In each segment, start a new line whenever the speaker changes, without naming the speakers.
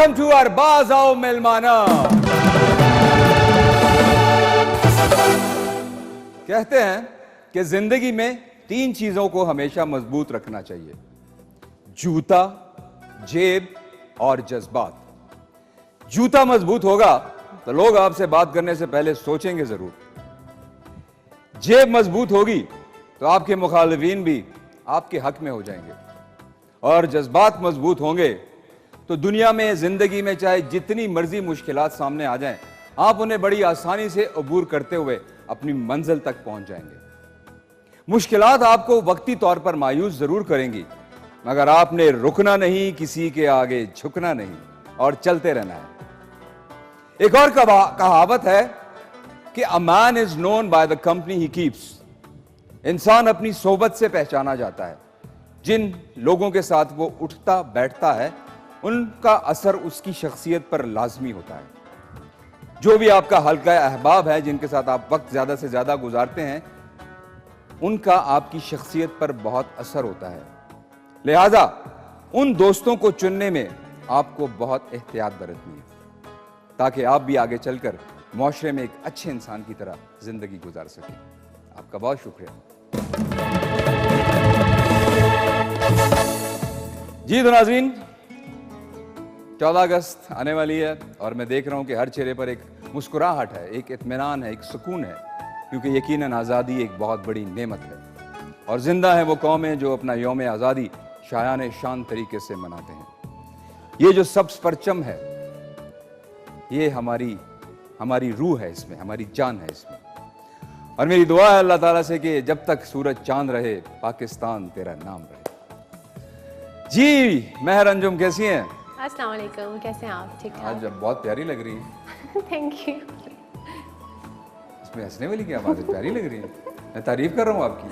Welcome to Arbaaz आओ मेहमाना। कहते हैं कि जिंदगी में 3 चीजों को हमेशा मजबूत रखना चाहिए, जूता, जेब और जज्बात। जूता मजबूत होगा तो लोग आपसे बात करने से पहले सोचेंगे जरूर। जेब मजबूत होगी तो आपके मुखालिफिन भी आपके हक में हो जाएंगे। और जज्बात मजबूत होंगे तो दुनिया में, जिंदगी में चाहे जितनी मर्जी मुश्किलात सामने आ जाएं, आप उन्हें बड़ी आसानी से अबूर करते हुए अपनी मंजिल तक पहुंच जाएंगे। मुश्किलात आपको वक्ती तौर पर मायूस जरूर करेंगी, मगर आपने रुकना नहीं, किसी के आगे झुकना नहीं और चलते रहना है। एक और कहावत है कि a man is known by the company he keeps. इंसान अपनी सोबत से पहचाना जाता है। जिन लोगों के साथ वो उठता बैठता है, उनका असर उसकी शख्सियत पर लाजमी होता है। जो भी आपका हल्का अहबाब है, जिनके साथ आप वक्त ज्यादा से ज्यादा गुजारते हैं, उनका आपकी शख्सियत पर बहुत असर होता है। लिहाजा उन दोस्तों को चुनने में आपको बहुत एहतियात बरतनी है, ताकि आप भी आगे चलकर माशरे में एक अच्छे इंसान की तरह जिंदगी गुजार सकें। आपका बहुत शुक्रिया। जी तो नाज़रीन, 14 अगस्त आने वाली है और मैं देख रहा हूं कि हर चेहरे पर एक मुस्कुराहट है, एक इत्मीनान है, एक सुकून है, क्योंकि यकीनन आज़ादी एक बहुत बड़ी नेमत है और जिंदा है वो कौमें जो अपना यौम आज़ादी शायान शान तरीके से मनाते हैं। ये जो सब्ज़ परचम है, ये हमारी रूह है, इसमें हमारी जान है इसमें। और मेरी दुआ है अल्लाह ताला से कि जब तक सूरज चांद रहे, पाकिस्तान तेरा नाम रहे। जी महर अंजुम, कैसी हैं?
अस्सलाम वालेकुम, कैसे हैं आप? ठीक ठाक?
आज बहुत प्यारी लग रही हैं।
Thank you.
इसमें हंसने वाली क्या बात है? प्यारी लग रही है, मैं तारीफ कर रहा हूँ आपकी।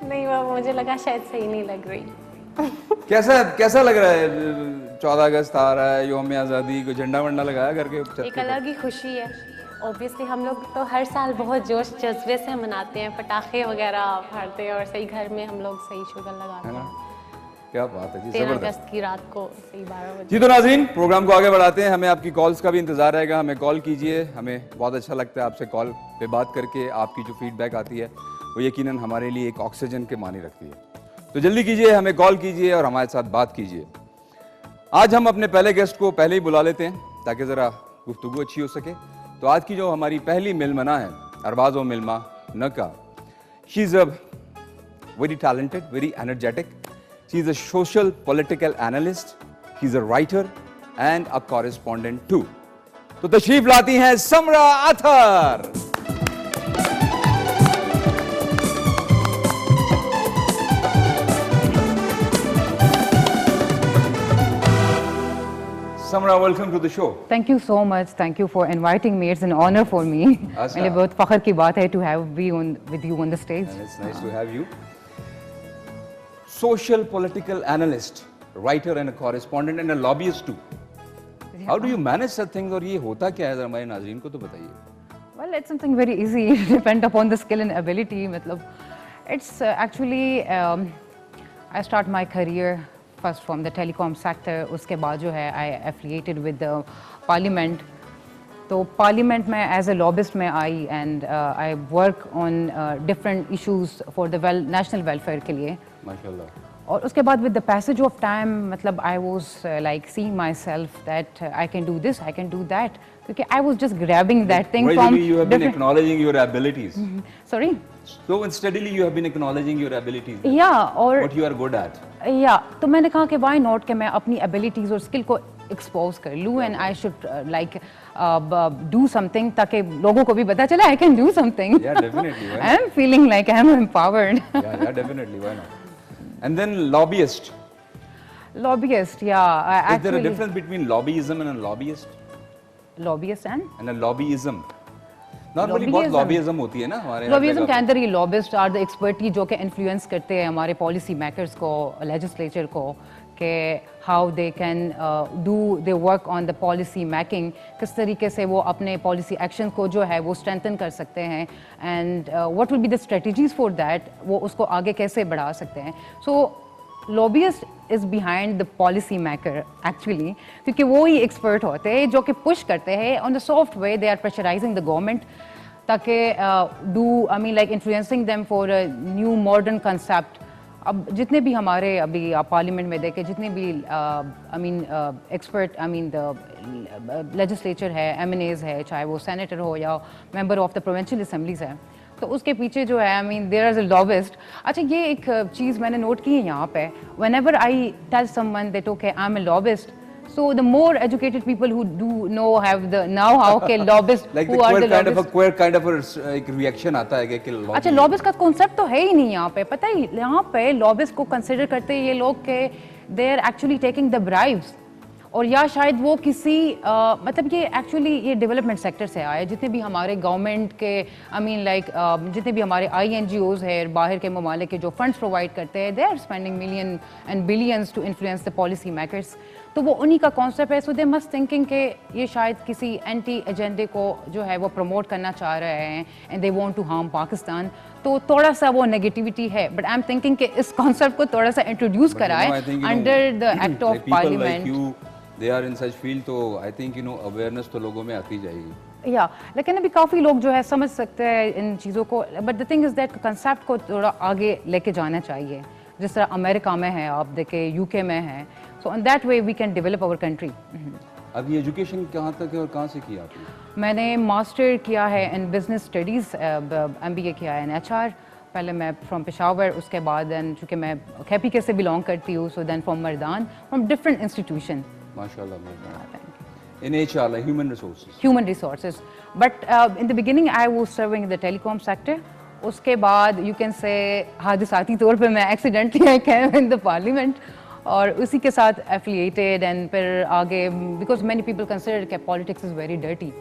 नहीं बाबा, मुझे लगा शायद सही नहीं लग रही।
कैसा लग रहा है? 14 अगस्त आ रहा है, यौम आज़ादी, को झंडा वंडा लगाया करके छत
एक अलग ही खुशी है। ऑब्वियसली हम लोग तो हर साल बहुत जोश जज्बे से मनाते हैं, पटाखे वगैरह फाड़ते हैं और सही घर में हम लोग सही शुगर लगाते हैं।
क्या बात है जी,
13 अगस्त की रात को सही 12 बजे।
जी तो नाज़रीन, प्रोग्राम को आगे बढ़ाते हैं। हमें आपकी कॉल्स का भी इंतजार रहेगा, हमें कॉल कीजिए। हमें बहुत अच्छा लगता है आपसे कॉल पे बात करके। आपकी जो फीडबैक आती है वो यकीनन हमारे लिए एक ऑक्सीजन के मानी रखती है। तो जल्दी कीजिए, हमें कॉल कीजिए और हमारे साथ बात कीजिए। आज हम अपने पहले गेस्ट को पहले ही बुला लेते हैं ताकि ज़रा गुफ्तगू अच्छी हो सके। तो आज की जो हमारी पहली मिलमना है, अरबाज ओ मिलमा नका, she is a very talented, very energetic. She is a social political analyst, she is a writer and a correspondent too. तो तशरीफ लाती हैं समरा Athar. Samra, welcome to the show.
Thank you so much. Thank you for inviting me. It's an honor for me. मेरे बहुत फख्र की बात है to have be on with you on the stage.
And it's nice to have you. Social political analyst, writer and a correspondent and a lobbyist too. How do you manage such things? और ये होता क्या है, हमारे नाज़रीन को तो बताइए।
Well, it's something very easy. Depend upon the skill and ability. मतलब, it's actually I start my career first from the telecom sector. उसके बाद जो है I affiliated with the parliament. तो पार्लियामेंट में एज ए लॉबिस्ट में I and I work on different issues for the national welfare के लिए माशाल्लाह। और उसके बाद with the passage of time मतलब I was like seeing myself that I can do this, I can do that, क्योंकि I was just grabbing that thing from
you have been acknowledging your abilities.
Sorry?
So steadily you have been acknowledging your abilities.
Yeah, or
what you are good at.
Yeah, तो मैंने कहा कि why not कि मैं अपनी abilities और skill को expose कर लूँ and I should like do something ताकि लोगों को भी पता चले I can do something.
Yeah, definitely.
I am feeling like I am empowered.
Yeah, definitely. Why not? And then lobbyist.
Lobbyist, yeah.
Is there a difference between lobbyism and a lobbyist?
Lobbyist and?
And a lobbyism. Normally बहुत lobbyism होती है ना हमारे।
Lobbyism के अंदर ये lobbyists are the expertise जो कि influence करते हैं हमारे policy makers को, legislature को, कि how they can do their work on the policy making, किस तरीके से वो अपने policy action को जो है वो strengthen कर सकते हैं and what will be the strategies for that, वो उसको आगे कैसे बढ़ा सकते हैं. So lobbyist is behind the policy maker actually, क्योंकि वो ही एक्सपर्ट होते हैं जो कि पुश करते हैं on the soft way, they are pressurising the government ताकि do I mean like influencing them for a new modern concept. अब जितने भी हमारे अभी आप पार्लियामेंट में देखें, जितने भी I mean expert, I mean the legislature है, एमएनएज है, चाहे वो सेनेटर हो या member of the provincial assemblies है, तो उसके पीछे जो है I mean there is a lobbyist. अच्छा, ये एक चीज़ मैंने नोट की है यहाँ पे, whenever I tell someone that okay I am a lobbyist, so the more educated people who do know have the know-how के lobbyist
like
who
the
are
queer
the
kind of a
lobbyist।
queer kind of a एक reaction आता है कि lobby-
अच्छा, lobbyist का concept तो है ही नहीं यहाँ पे, पता है यहाँ पे लॉबिस्ट को कंसिडर करते हैं ये लोग के they are actually taking the bribes, और या शायद वो किसी मतलब ये एक्चुअली ये डेवलपमेंट सेक्टर से आए, जितने भी हमारे गवर्नमेंट के आई मीन लाइक जितने भी हमारे INGOs है बाहर के ममालिक के जो फंड्स प्रोवाइड करते हैं, they are spending million and billions to influence the policy makers, तो वो उन्हीं का कॉन्सेप्ट है। सो दे मस्ट थिंकिंग के ये शायद किसी एंटी एजेंडे को जो है वो प्रमोट करना चाह रहे हैं and they want to harm Pakistan, तो थोड़ा सा वो नेगेटिविटी है, बट आई एम थिंकिंग कि इस कॉन्सेप्ट को थोड़ा सा इंट्रोड्यूस कराए under the act of parliament.
they are in such field, तो I think awareness तो लोगों में आती जाएगी।
या लेकिन अभी काफ़ी लोग जो है समझ सकते हैं इन चीज़ों को, but the thing is that concept को थोड़ा आगे लेके जाना चाहिए, जिस तरह अमेरिका में है, आप देखें UK में है, so in that way we can develop our country.
अभी एजुकेशन कहाँ तक है और कहाँ से किया आपने?
मैंने मास्टर किया है इन बिजनेस स्टडीज़, MBA किया है इन HR, पहले मैं फ्रॉम पेशावर, उसके बाद देन चूँकि मैं KPK से बिलोंग करती हूँ, so then from Mardan, from different institution.
माशाल्लाह। In HR, like human resources.
Human resources, but in the beginning I was serving in the telecom sector. उसके बाद you can say हादिसाती तौर पे मैं accidentally I came in the parliament और उसी के साथ affiliated and फिर आगे because many people consider that politics is very dirty.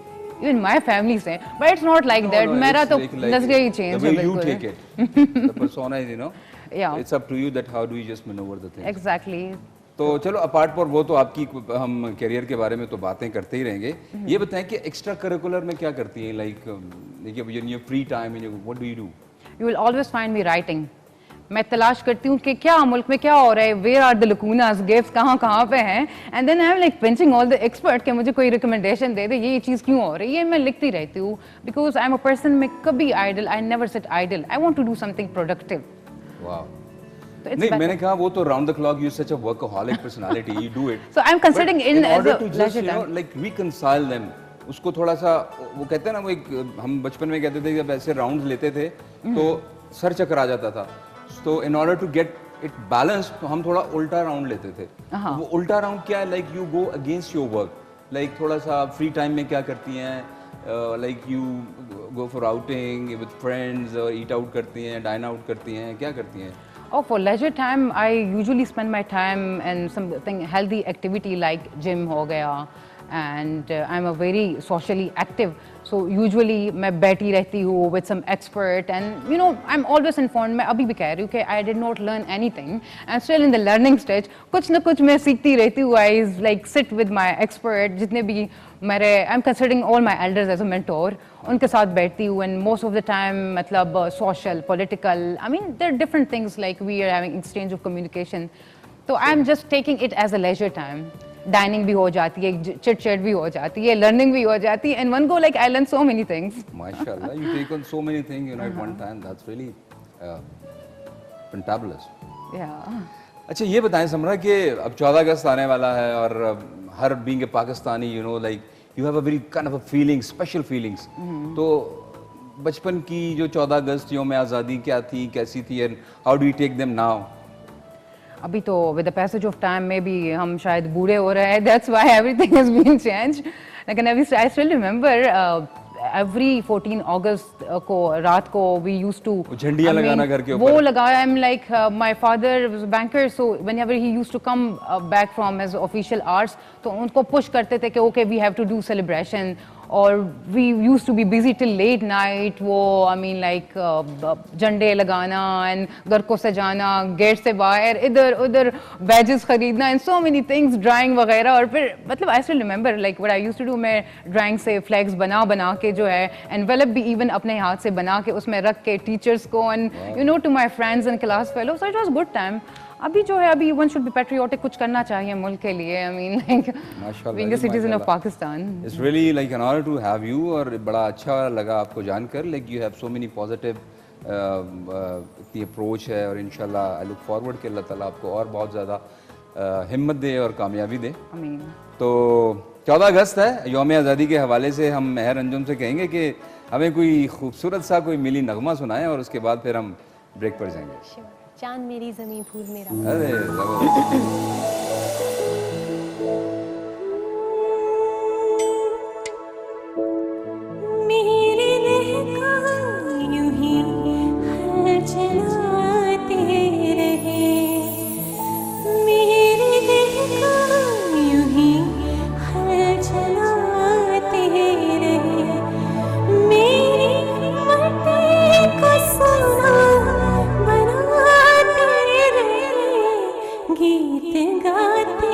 Even my family say, but it's not like that. मेरा तो नज़रिया ही change है बिल्कुल।
The way you take it, the persona is,
Yeah.
it's up to you that how do you just maneuver the things.
Exactly.
तो चलो apart पर वो तो आपकी हम करियर के बारे में तो बातें करते ही रहेंगे, ये बताएं कि एक्स्ट्रा करिकुलर में क्या करती हैं, like in your free time what do you do?
You will always find me writing. मैं तलाश करती हूँ कि क्या मुल्क में क्या हो रहा है, where are the lacunas, gaps कहाँ पे हैं, and then I am like pinching all the expert कि मुझे कोई रिकमेंडेशन दे दे, ये चीज़ क्यों हो रही है, मैं लिखती रहती हूँ, because I am a person, मैं कभी idle, I never sit idle, I want to do something productive.
वाह, नहीं मैंने कहा वो तो round the clock you such a workaholic personality, you do it,
so I am considering in as a leisure time,
like reconcile them, उसको थोड़ा सा वो कहते हैं ना, वो एक हम बचपन में कहते थे जब ऐसे राउंड्स लेते थे तो सर चक्कर आ जाता था, तो in order to get it balance तो हम थोड़ा उल्टा राउंड लेते थे। वो उल्टा राउंड क्या है, like you go against your work, like थोड़ा सा फ्री टाइम में क्या करती हैं, like you go for outing with friends और ईट आउट करती हैं, डाइन आउट करती हैं, क्या करती हैं?
Oh, for leisure time, I usually spend my time in something healthy activity like gym हो गया, and I'm a very socially active. So usually मैं बैठी रहती हूँ with some expert, and I'm always informed. मैं अभी भी कह रही हूँ कि I did not learn anything. I'm still in the learning stage. कुछ ना कुछ मैं सीखती रहती हूँ. I like sit with my expert. जितने भी मेरे I'm considering all my elders as a mentor. उनके साथ बैठती हूँ, and most of the time मतलब social, political. I mean there are different things like we are having exchange of communication. So I'm just taking it as a leisure time. Dining भी हो जाती है, chit chat भी हो जाती है, learning भी हो जाती है, and one go like I learn so many things.
माशाल्लाह, you take on so many things at one time. That's really fantabulous.
Yeah.
अच्छा ये बताएं समरा कि अब 14 अगस्त आने वाला है और हर being a Pakistani like you have a very kind of a feeling, special feelings, तो बचपन की जो 14 अगस्त यौम आज़ादी क्या थी, कैसी थी, and how do you take them now?
अभी तो with the passage of time में भी हम शायद बूढ़े हो रहे हैं, that's why everything has been change, लेकिन आई स्टिल रिमेंबर एवरी 14 अगस्त को रात को वी यूज्ड टू
झंडियां लगाना घर के ऊपर,
वो लगाया। I am like my father was a banker, so whenever he used to come back from his official hours, तो उनको पुश करते थे कि okay we have to do celebration, और we used to be busy till late night. वो I mean like झंडे लगाना and घर को सजाना, गेट से बाहर इधर उधर बैजेस खरीदना and so many things, drawing वगैरह। और फिर मतलब I still remember like what I used to do, मैं ड्राइंग से फ्लैग्स बना के जो है एनवेलप भी इवन अपने हाथ से बना के उसमें रख के टीचर्स को and to my friends and class fellow, so it was good time. अभी जो है अभी वन शुड बी पेट्रियोटिक, कुछ करना चाहिए मुल्क के लिए. I mean like being a citizen of Pakistan.
It's really like an honour to have you, और बड़ा अच्छा लगा आपको जानकर. Like you have so many positive इतनी अप्रोच है, और इंशाल्लाह आई लुक फॉरवर्ड कि अल्लाह ताला आपको और बहुत ज़्यादा हिम्मत दे और कामयाबी दे.
आमीन.
तो 14 अगस्त है, यौम आज़ादी के हवाले से हम महर अंजुम से कहेंगे कि हमें कोई खूबसूरत सा कोई मिली नगमा सुनाएं, और उसके बाद फिर हम ब्रेक पर जाएंगे.
चांद मेरी ज़मीं फूल मेरा.
अरे
मेरे दिल का यूं ही हाल चलाते रहे, मेरे दिल का यूं ही हाल चलाते रहे, मेरी मर्दी को सुना बनाते रहे, गीत गाते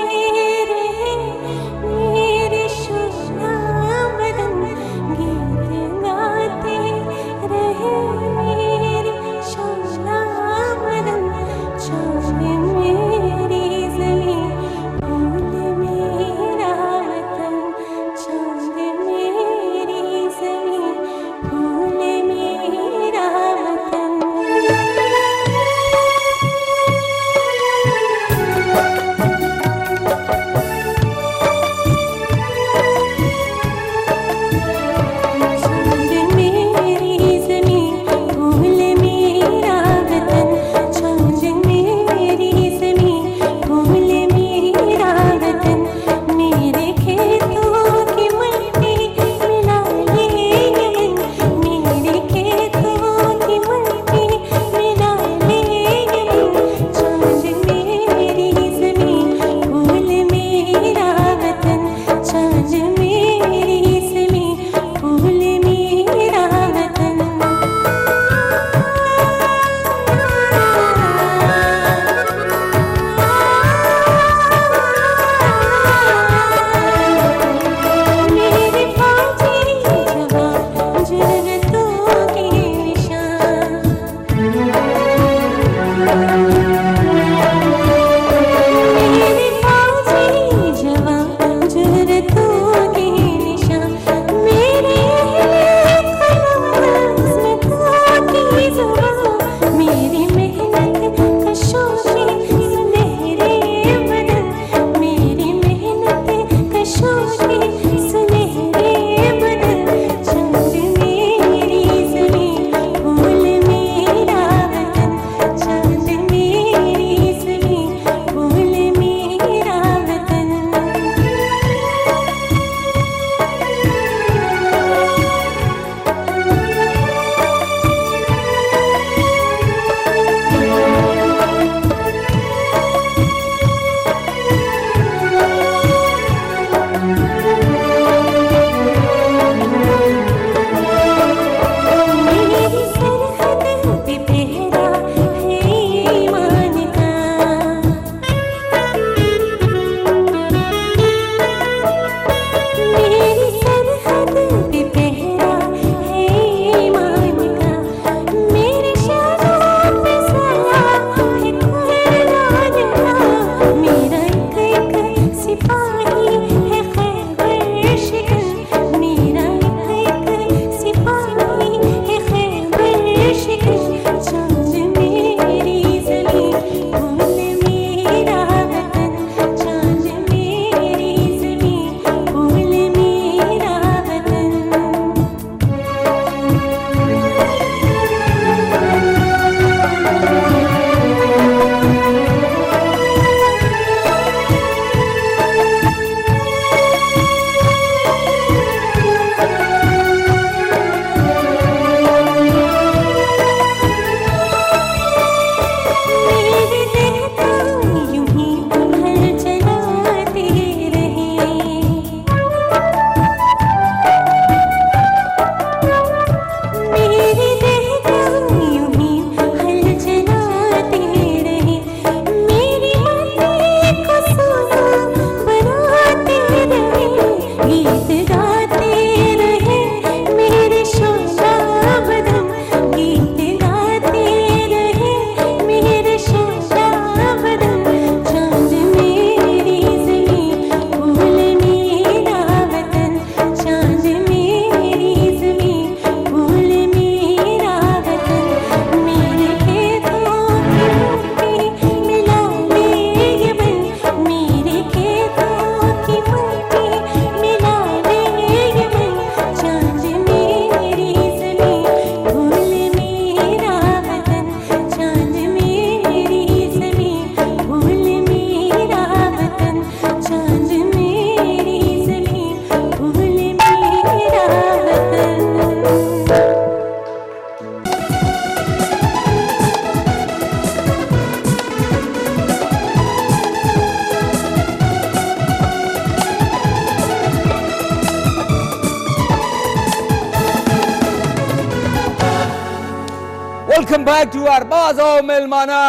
वेलकम बैक टू अरबाज और मिलमाना।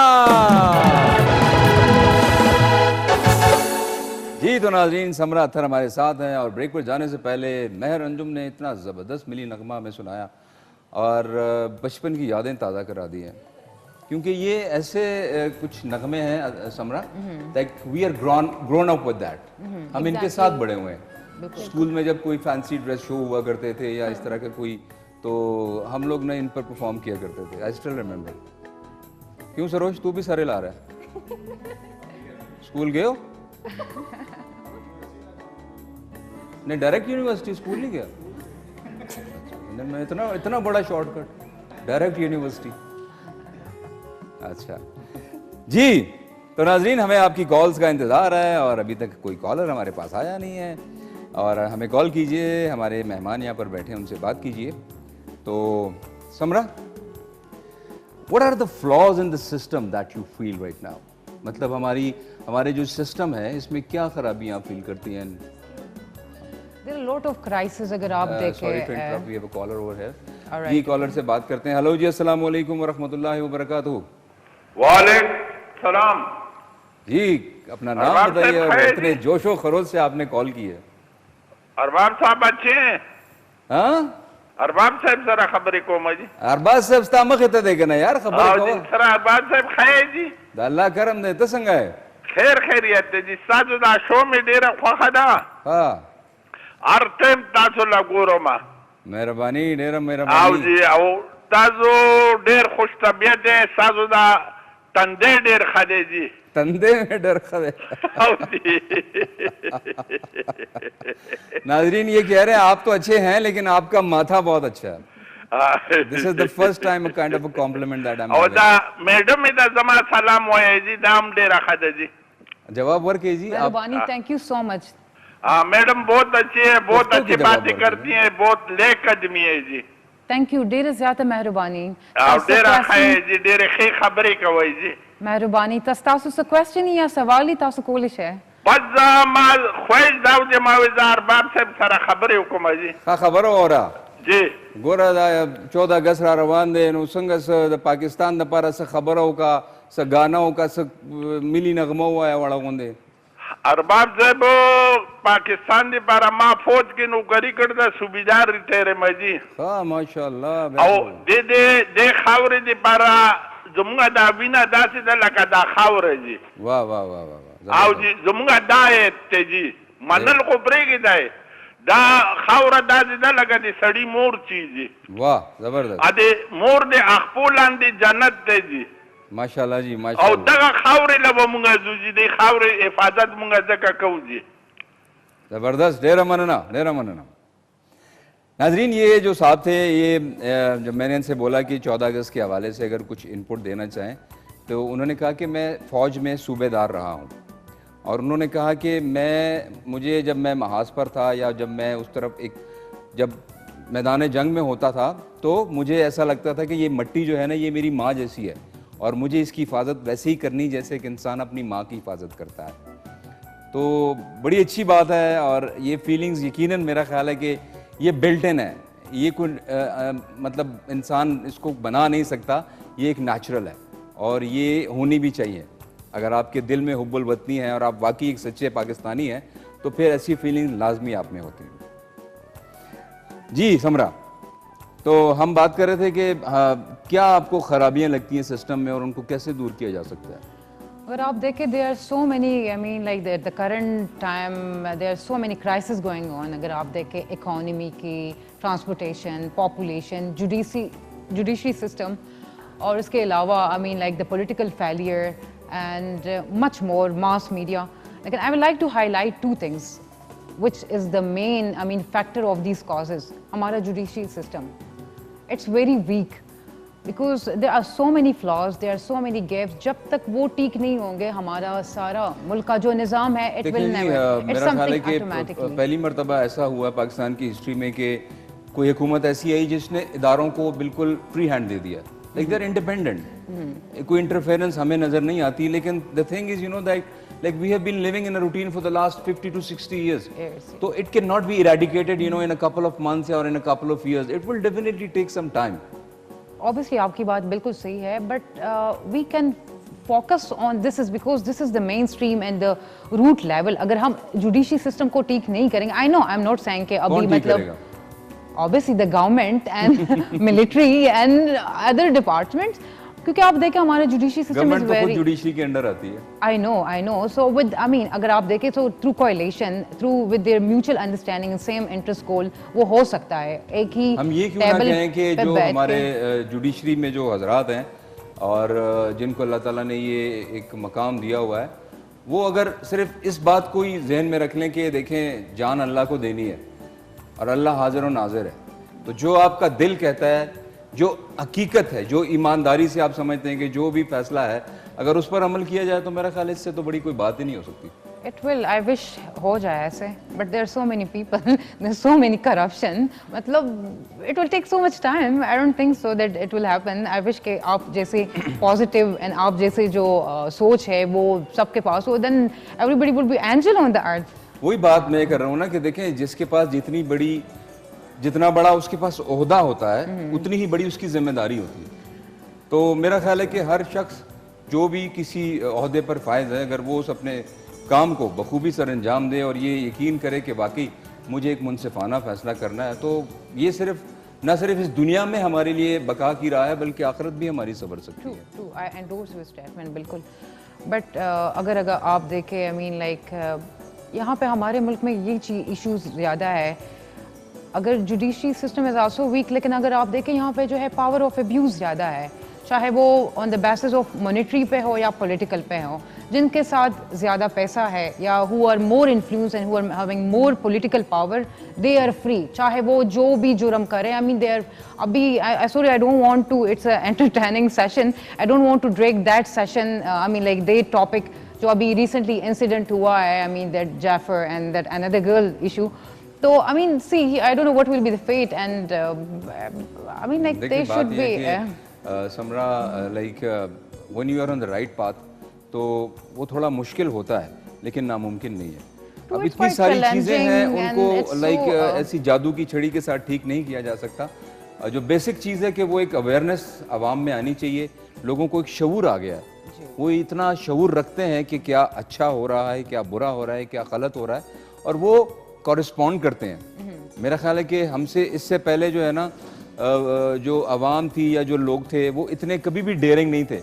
जी तो नाज़रीन, समरा अत्तर हमारे साथ हैं और ब्रेक पर जाने से पहले महर अंजुम ने इतना ज़बरदस्त मिली नगमा हमें सुनाया और बचपन की यादें ताज़ा करा दी हैं, क्योंकि ये ऐसे कुछ नगमे हैं Samra, like we are grown up with that. हम इनके साथ बड़े हुए हैं। स्कूल में जब कोई फैंसी ड्रेस शो हुआ करते थे या इस तरह का कोई, तो हम लोग ना इन पर परफॉर्म किया करते थे। आई स्टिल रिमेंबर। क्यों सरोज, तू भी सरे ला रहा है? स्कूल गए हो? नहीं, डायरेक्ट यूनिवर्सिटी, स्कूल नहीं गया? मैं इतना बड़ा शॉर्टकट, डायरेक्ट यूनिवर्सिटी। अच्छा जी, तो नाजरीन हमें आपकी कॉल्स का इंतज़ार है और अभी तक कोई कॉलर हमारे पास आया नहीं है, और हमें कॉल कीजिए, हमारे मेहमान यहाँ पर बैठे हैं, उनसे बात कीजिए। तो Samra, what are the flaws in the system that you feel right now? मतलब हमारे जो सिस्टम है इसमें क्या खराबियां आप फील करती हैं?
There are a lot of crises अगर आप
Sorry to
देखें।
interrupt, we have a caller over here.
All right.
जी, कॉलर से बात करते हैं। हेलो जी, अस्सलाम वालेकुम व रहमतुल्लाहि व बरकातुहू।
वालेकुम सलाम।
जी, अपना नाम
अरबाब
बताइए
साहब
और
खैर
इतने
जी?
जोशो खरोश से आपने कॉल की है।
अरबाब साहब अच्छे हैं?
हाँ,
अरबाब साहब जरा खबरें को मजी।
अरबाज साहब स्तामक हिता देगा ना यार, खबर
आओ
को
जी, सर अरबाब साहब खैर जी?
अल्लाह करम दे तसंग है।
खैर खैरियत है जी। साजुदा शो में डेरा ख्वाखदा
हाँ,
अर्तेम ताजो लगोरो मा।
मेहरबानी, डेरा
आओ
मेहरबानी।
जी आओ, ताजो डेर खुश तबियत है, साजुदा तंदे डेर खदे जी।
तंदे में डर खदे।
आओ जी।
नाजरीन ये कह रहे हैं आप तो अच्छे हैं लेकिन आपका माथा बहुत अच्छा है। This is the first time a kind of a compliment that I'm
और
having.
दा मैडम में दा जमा सलाम होए जी, दाम डेरा खदे जी।
जवाब वर कीजिए आप।
मेहरबानी, थैंक यू सो मच।
हाँ मैडम बहुत अच्छी है, बहुत
दोस्तों की
अच्छी
जवाब
बातें
बोल
करती हैं, बहुत लेक आदमी है जी।
थैंक यू, डेरे ज्यादा मेहरबानी।
आप डेरा खाए जी, डेरे खे खबरें कवई जी।
मेहरबानी, तासु से क्वेश्चन या सवाल ही तासु कोलिश है।
बस माल ख्वाहिश दाव जे मावेजार बाप साहब सारा खबरें हुकुम जी।
का खबर हो रहा
जी
गोरा दा 14 अगस्त रा रवान दे नु संग स पाकिस्तान द पारा स खबरों का स गानों का स मिली नगमो आया वाला गोंदे।
अरबाब साहब पाकिस्तान दे पारा मां फौज के नौकरी करदा सूबेदार तेरे मजी।
हां माशाअल्लाह।
आओ दे दे दे खावरे दे पारा जुमगा दा बिना दासे दा लका दा खावरे जी।
वाह वाह वाह वाह वाह।
आओ जी जुमगा दाए ते जी मनल को ब्रेक दाए दा खावरा दा दा लगा दी सड़ी मोर चीज जी।
वाह जबरदस्त।
अदे मोर दे अखपोलान दे जन्नत ते जी।
माशाअल्लाह जी
और
माशाअल्लाह।
दगा खावरे लब मुंगा जी दे खावरे हिफाजत मुंगा जका कहू जी।
जबरदस्त, डेरा मनना डेरा मनना। नाजरीन ये जो साहब थे, ये जब मैंने इनसे बोला कि 14 अगस्त के हवाले से अगर कुछ इनपुट देना चाहें, तो उन्होंने कहा कि मैं फ़ौज में सूबेदार रहा हूँ, और उन्होंने कहा कि मुझे जब मैं महाज पर था या जब मैं उस तरफ जब मैदान जंग में होता था, तो मुझे ऐसा लगता था कि ये मिट्टी जो है ना, ये मेरी माँ जैसी है और मुझे इसकी हिफाजत वैसे ही करनी जैसे एक इंसान अपनी माँ की हिफाजत करता है। तो बड़ी अच्छी बात है, और ये फीलिंग्स यकीनन मेरा ख्याल है कि ये बिल्ट इन है, ये कोई मतलब इंसान इसको बना नहीं सकता, ये एक नेचुरल है और ये होनी भी चाहिए। अगर आपके दिल में हुब्बुल वतनी है और आप वाकई एक सच्चे पाकिस्तानी हैं, तो फिर ऐसी फीलिंग लाजमी आप में होती हैं। जी समरा, तो हम बात कर रहे थे कि क्या आपको खराबियां लगती हैं सिस्टम में और उनको कैसे दूर किया जा सकता है?
अगर आप देखें, there are so many, I mean like the current time there are so many crisis going on. अगर आप देखें इकोनॉमी की, ट्रांसपोर्टेशन, पॉपुलेशन, जुडिशरी सिस्टम, और इसके अलावा I mean like the political failure and much more, mass media. लेकिन I would like to highlight two things which is the main, I mean, factor of these causes. हमारा judicial system, it's very weak because there are so many flaws, there are so many gaps. जब तक वो ठीक नहीं होंगे, हमारा सारा मुल्क का जो निज़ाम है, it will never, it's something automatically.
पहली मर्तबा ऐसा हुआ पाकिस्तान की हिस्ट्री में कि कोई हुकूमत ऐसी आई जिसने इदारों को बिल्कुल फ्री हैंड दे दिया, लाइक देयर इंडिपेंडेंट, कोई इंटरफेरेंस हमें नजर नहीं आती। लेकिन the thing is, you know that like we have been living in a routine for the last 50 to 60 years. So it cannot be eradicated, you know, in a couple of months or in a couple of years. It will definitely take some time.
Obviously आपकी बात बिल्कुल सही है, but we can focus on this is because this is the main stream and the root level. अगर हम judiciary system को ठीक नहीं करेंगे, I know, I am not saying कि अभी
कौन ठीक
मतलब
करेगा?
obviously the government and military and other departments, क्योंकि आप देखें हमारा जुडिशरी सिस्टम इज
गवर्नमेंट तो खुद
वेरी,
जुडिशरी के अंडर आती है.
I know. So with, I mean, अगर आप देखें तो through coalition, through with their mutual understanding and same interest goal, वो हो सकता है. एक ही
हम ये क्यों ना
टेबल
कहें कि
पे
जो
बैठ
हमारे
के,
जुडिशरी में जो हजरात हैं और जिनको अल्लाह ताला ने ये एक मकाम दिया हुआ है, वो अगर सिर्फ इस बात को ही जहन में रख लें कि देखें जान अल्लाह को देनी है और अल्लाह हाजिर और नाजिर है, तो जो आपका दिल कहता है, जो हकीकत है, जो ईमानदारी से आप समझते हैं कि जो भी फैसला है, अगर उस पर अमल किया जाए तो मेरा ख्याल है इससे तो बड़ी कोई बात ही नहीं हो सकती.
it will, I wish हो जाए ऐसे, but there are so many people, there's so many corruption, मतलब it will take so much time. I don't think so that it will happen. I wish कि आप जैसे positive and आप जैसे जो सोच है वो सबके पास हो, then everybody would be angel on the earth.
वही बात मैं कर रहा हूँ ना कि देखें जिसके पास जितना बड़ा उसके पास ओहदा होता है, उतनी ही बड़ी उसकी जिम्मेदारी होती है. तो मेरा ख्याल है कि हर शख्स जो भी किसी ओहदे पर फायज है, अगर वो उस अपने काम को बखूबी सर अंजाम दे और ये यकीन करे कि वाकई मुझे एक मुनसिफाना फैसला करना है, तो ये न सिर्फ इस दुनिया में हमारे लिए बका की राह है, बल्कि आखिरत भी हमारी सबर सकती है.
True, I endorse your statement, बिल्कुल. But अगर आप देखें, I mean like यहाँ पे हमारे मुल्क में ये इश्यूज ज़्यादा है. अगर judiciary system is also weak, लेकिन अगर आप देखें यहाँ पे जो है पावर ऑफ अब्यूज़ ज़्यादा है, चाहे वो on the basis of monetary पे हो या पॉलिटिकल पे हो. जिनके साथ ज़्यादा पैसा है या who are more influence and who are having more political power, they are free, चाहे वो जो भी जुर्म करें. आई मीन दे आर, अभी sorry, I don't want to, it's a entertaining session, I don't want to drag that session, I mean like the topic जो अभी recently incident हुआ है, I mean that Jafar and that another girl issue. तो I mean see, I don't know what will be the fate, and I mean like they should be
Samra, like when you are on the right path, तो वो थोड़ा मुश्किल होता है लेकिन नामुमकिन नहीं है. अब
it's
इतनी
quite
सारी चीजें हैं,
challenging and
उनको
it's
लाइक
so,
ऐसी जादू की छड़ी के साथ ठीक नहीं किया जा सकता. जो बेसिक चीज़ है कि वो एक अवेयरनेस आवाम में आनी चाहिए. लोगों को एक शऊर आ गया है, वो इतना शऊर रखते हैं कि क्या अच्छा हो रहा है, क्या बुरा हो रहा है, क्या गलत हो रहा है, और वो कॉरेस्पॉन्ड करते हैं. मेरा ख्याल है कि हमसे इससे पहले जो है ना, जो आवाम थी या जो लोग थे, वो इतने कभी भी डेयरिंग नहीं थे.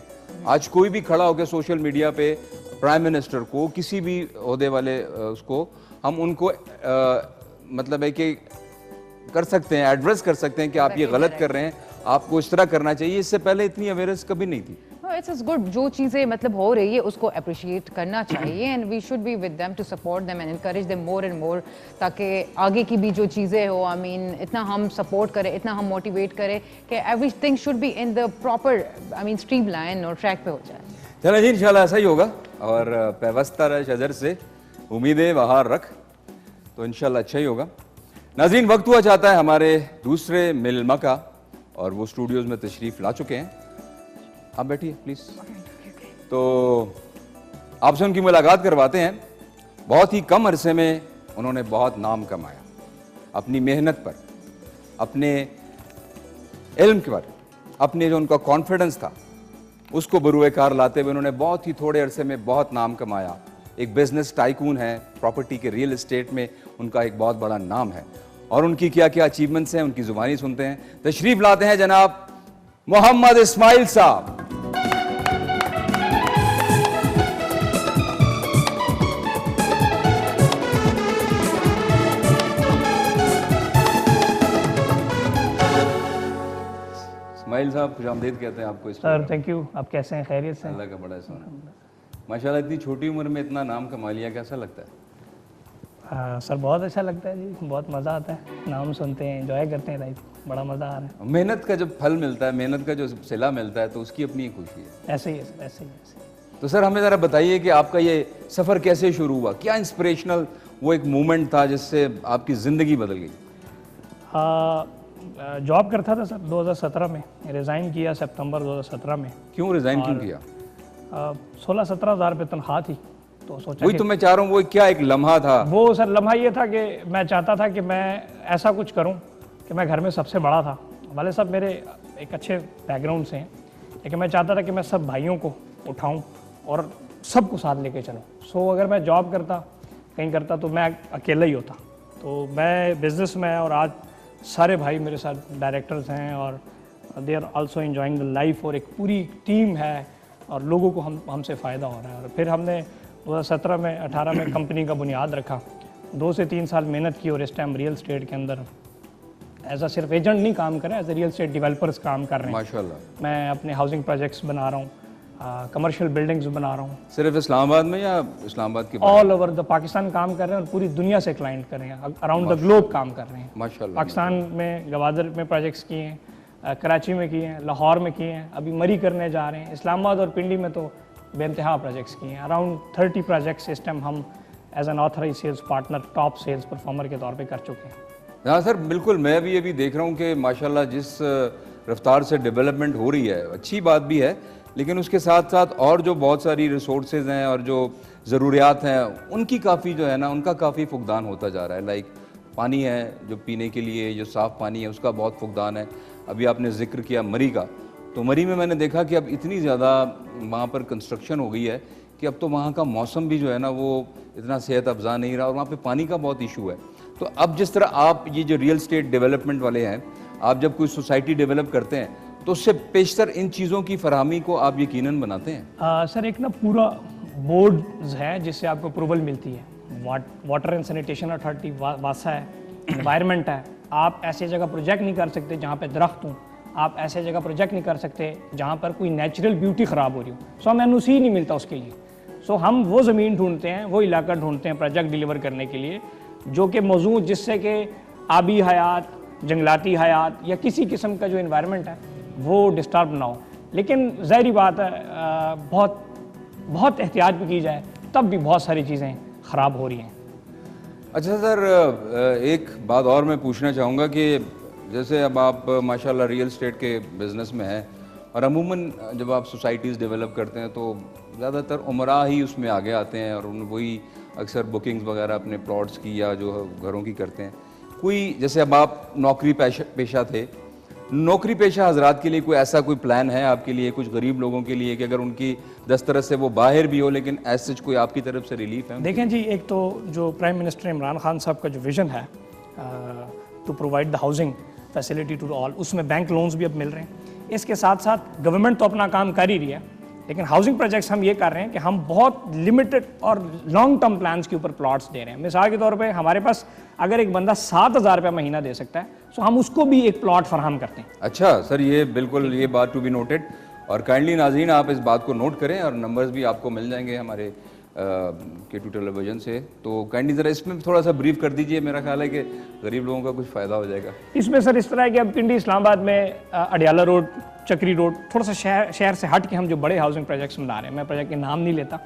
आज कोई भी खड़ा होकर सोशल मीडिया पे प्राइम मिनिस्टर को, किसी भी ओहदे वाले उसको, हम उनको मतलब है कि कर सकते हैं, एड्रेस कर सकते हैं कि आप ये गलत कर रहे हैं, आपको इस तरह करना चाहिए. इससे पहले इतनी अवेयरनेस कभी नहीं थी.
इट्स गुड, जो चीज़ें मतलब हो रही है उसको अप्रिशिएट करना चाहिए, and we should be with them to support them and encourage them more and more, ताकि आगे की भी जो चीज़ें हो, आई मीन इतना हम सपोर्ट करें, इतना हम मोटिवेट करें कि everything should be in the proper, I mean stream line और ट्रैक पे हो जाए.
चलो जी, इंशाल्लाह ऐसा ही होगा. और पैवस्ता रहे शजर से उम्मीदें बहार रख, तो इंशाल्लाह अच्छा ही होगा. नाज़रीन, वक्त हुआ चाहता है हमारे दूसरे मिलमा का, और वो स्टूडियोज़ में तशरीफ़ ला चुके हैं. आप बैठिए प्लीज़. तो आपसे उनकी मुलाकात करवाते हैं. बहुत ही कम अरसे में उन्होंने बहुत नाम कमाया, अपनी मेहनत पर, अपने इल्म पर, अपने जो उनका कॉन्फिडेंस था उसको बरूए कार लाते हुए उन्होंने बहुत ही थोड़े अरसे में बहुत नाम कमाया. एक बिजनेस टाइकून है, प्रॉपर्टी के रियल एस्टेट में उनका एक बहुत बड़ा नाम है, और उनकी क्या क्या अचीवमेंट्स हैं उनकी जुबानी सुनते हैं. तशरीफ लाते हैं जनाब मोहम्मद इस्माइल साहब. इस्माइल साहब, खुशामदीद कहते हैं आपको.
Sir thank you. आप कैसे हैं? खैरियत से?
अल्लाह का बड़ा एहसान. माशाल्लाह, इतनी छोटी उम्र में इतना नाम कमा लिया, कैसा लगता है?
सर बहुत अच्छा लगता है जी, बहुत मज़ा आता है. नाम सुनते हैं, एंजॉय करते हैं लाइफ, बड़ा मज़ा आ रहा है.
मेहनत का जब फल मिलता है, मेहनत का जो सिला मिलता है, तो उसकी अपनी खुशी है.
ऐसे ही है सर, ऐसे ही है.
तो सर हमें ज़रा बताइए कि आपका ये सफ़र कैसे शुरू हुआ, क्या इंस्पिरेशनल वो एक मोमेंट था जिससे आपकी ज़िंदगी बदल गई?
जॉब करता था सर 2017 में, रिज़ाइन किया सितंबर 2017 में.
क्यों रिज़ाइन क्यों किया?
16-17 हज़ार रुपये तनख्वाह थी, तो सोचा
वही तो मैं चाह रहा हूँ, वो क्या एक लम्हा था?
वो सर लम्हा ये था कि मैं चाहता था कि मैं ऐसा कुछ करूं कि मैं घर में सबसे बड़ा था. वाले साहब मेरे एक अच्छे बैकग्राउंड से हैं, लेकिन मैं चाहता था कि मैं सब भाइयों को उठाऊं और सबको साथ लेके चलूं। सो अगर मैं जॉब करता कहीं करता तो मैं अकेला ही होता। तो मैं बिज़नेस में और आज सारे भाई मेरे साथ डायरेक्टर्स हैं और they are also enjoying the life, और एक पूरी टीम है और लोगों को हमसे फ़ायदा हो रहा है। और फिर हमने 2017 में 18 में कंपनी का बुनियाद रखा, 2 से 3 साल मेहनत की और इस टाइम रियल एस्टेट के अंदर एज अ सिर्फ एजेंट नहीं काम कर रहे, as a real estate developers काम कर रहे हैं।
माशाल्लाह।
मैं अपने हाउसिंग प्रोजेक्ट्स बना रहा हूँ, कमर्शियल बिल्डिंग्स बना रहा हूँ,
सिर्फ इस्लामाबाद में या इस्लामाबाद के
ऑल ओवर द पाकिस्तान काम कर रहे हैं और पूरी दुनिया से क्लाइंट कर रहे हैं, अराउंड द ग्लोब काम कर रहे हैं।
माशाल्लाह।
पाकिस्तान में गवादर में प्रोजेक्ट्स किए हैं, कराची में किए हैं, लाहौर में किए हैं, अभी मरी करने जा रहे हैं, इस्लामाबाद और पिंडी में तो बेइंतहा प्रोजेक्ट्स किए हैं। अराउंड 30 प्रोजेक्ट्स इस टाइम हम as an authorize sales partner top sales performer के तौर पे कर चुके हैं।
हाँ सर, बिल्कुल। मैं भी अभी देख रहा हूँ कि माशाल्लाह जिस रफ्तार से डेवलपमेंट हो रही है, अच्छी बात भी है, लेकिन उसके साथ साथ और जो बहुत सारी रिसोर्सेज हैं और जो ज़रूरियात हैं उनकी काफ़ी जो है ना, उनका काफ़ी फुकदान होता जा रहा है। लाइक पानी है जो पीने के लिए, जो साफ़ पानी है उसका बहुत फुकदान है। अभी आपने जिक्र किया मरी का, तो मरी में मैंने देखा कि अब इतनी ज़्यादा वहाँ पर कंस्ट्रक्शन हो गई है कि अब तो वहाँ का मौसम भी जो है ना वो इतना सेहत अफजा नहीं रहा और वहाँ पे पानी का बहुत इशू है। तो अब जिस तरह आप ये जो रियल स्टेट डेवलपमेंट वाले हैं, आप जब कोई सोसाइटी डेवलप करते हैं तो उससे पेशतर इन चीज़ों की फरहमी को आप यकीनन बनाते हैं?
सर एक ना पूरा बोर्ड है जिससे आपको अप्रूवल मिलती है, वाटर एंड सैनिटेशन अथॉरिटी, वासा है, एनवायरनमेंट है। आप ऐसे जगह प्रोजेक्ट नहीं कर सकते जहाँ पे दरख्त हों, आप ऐसे जगह प्रोजेक्ट नहीं कर सकते जहाँ पर कोई नेचुरल ब्यूटी ख़राब हो रही हो। सो हमें एनओसी ही नहीं मिलता उसके लिए। सो हम वो ज़मीन ढूंढते हैं, वो इलाका ढूंढते हैं प्रोजेक्ट डिलीवर करने के लिए जो कि मौजूद, जिससे कि आबी हयात, जंगलाती हयात या किसी किस्म का जो इन्वायरमेंट है वो डिस्टर्ब ना हो। लेकिन ज़ाहिरी बात है बहुत एहतियात भी की जाए तब भी बहुत सारी चीज़ें ख़राब हो रही हैं।
अच्छा सर, एक बात और मैं पूछना चाहूँगा कि जैसे अब आप माशाल्लाह रियल एस्टेट के बिज़नेस में हैं और अमूमन जब आप सोसाइटीज़ डेवलप करते हैं तो ज़्यादातर उमरा ही उसमें आगे आते हैं और वही अक्सर बुकिंग्स वगैरह अपने प्लॉट्स की या जो घरों की करते हैं। कोई जैसे अब आप नौकरी पेशा थे, नौकरी पेशा हजरात के लिए कोई ऐसा कोई प्लान है आपके लिए, कुछ गरीब लोगों के लिए, कि अगर उनकी दस्तरस से वो बाहर भी हो लेकिन ऐसे कोई आपकी तरफ से रिलीफ है?
देखें जी, एक तो जो प्राइम मिनिस्टर इमरान खान साहब का जो विज़न है to provide the housing facility to all, उसमें बैंक लोन्स भी अब मिल रहे हैं। इसके साथ साथ गवर्नमेंट तो अपना काम कर ही रही है, लेकिन हाउसिंग प्रोजेक्ट्स हम ये कर रहे हैं कि हम बहुत लिमिटेड और लॉन्ग टर्म प्लान्स के ऊपर प्लॉट्स दे रहे हैं। मिसाल के तौर पे हमारे पास अगर एक बंदा 7,000 रुपये महीना दे सकता है तो हम उसको भी एक प्लॉट फराहम करते हैं।
अच्छा सर, ये बिल्कुल ये बात टू बी नोटेड, और काइंडली नाज़रीन आप इस बात को नोट करें और नंबर्स भी आपको मिल जाएंगे हमारे K2 टेलीविज़न से। तो काइंडली ज़रा इसमें थोड़ा सा ब्रीफ कर दीजिए, मेरा ख्याल है कि गरीब लोगों का कुछ फ़ायदा हो जाएगा
इसमें। सर इस तरह है कि अब पिंडी इस्लामाबाद में अडियाला रोड, चक्री रोड, थोड़ा सा शहर से हट के हम जो बड़े हाउसिंग प्रोजेक्ट्स बना रहे हैं, मैं प्रोजेक्ट के नाम नहीं लेता,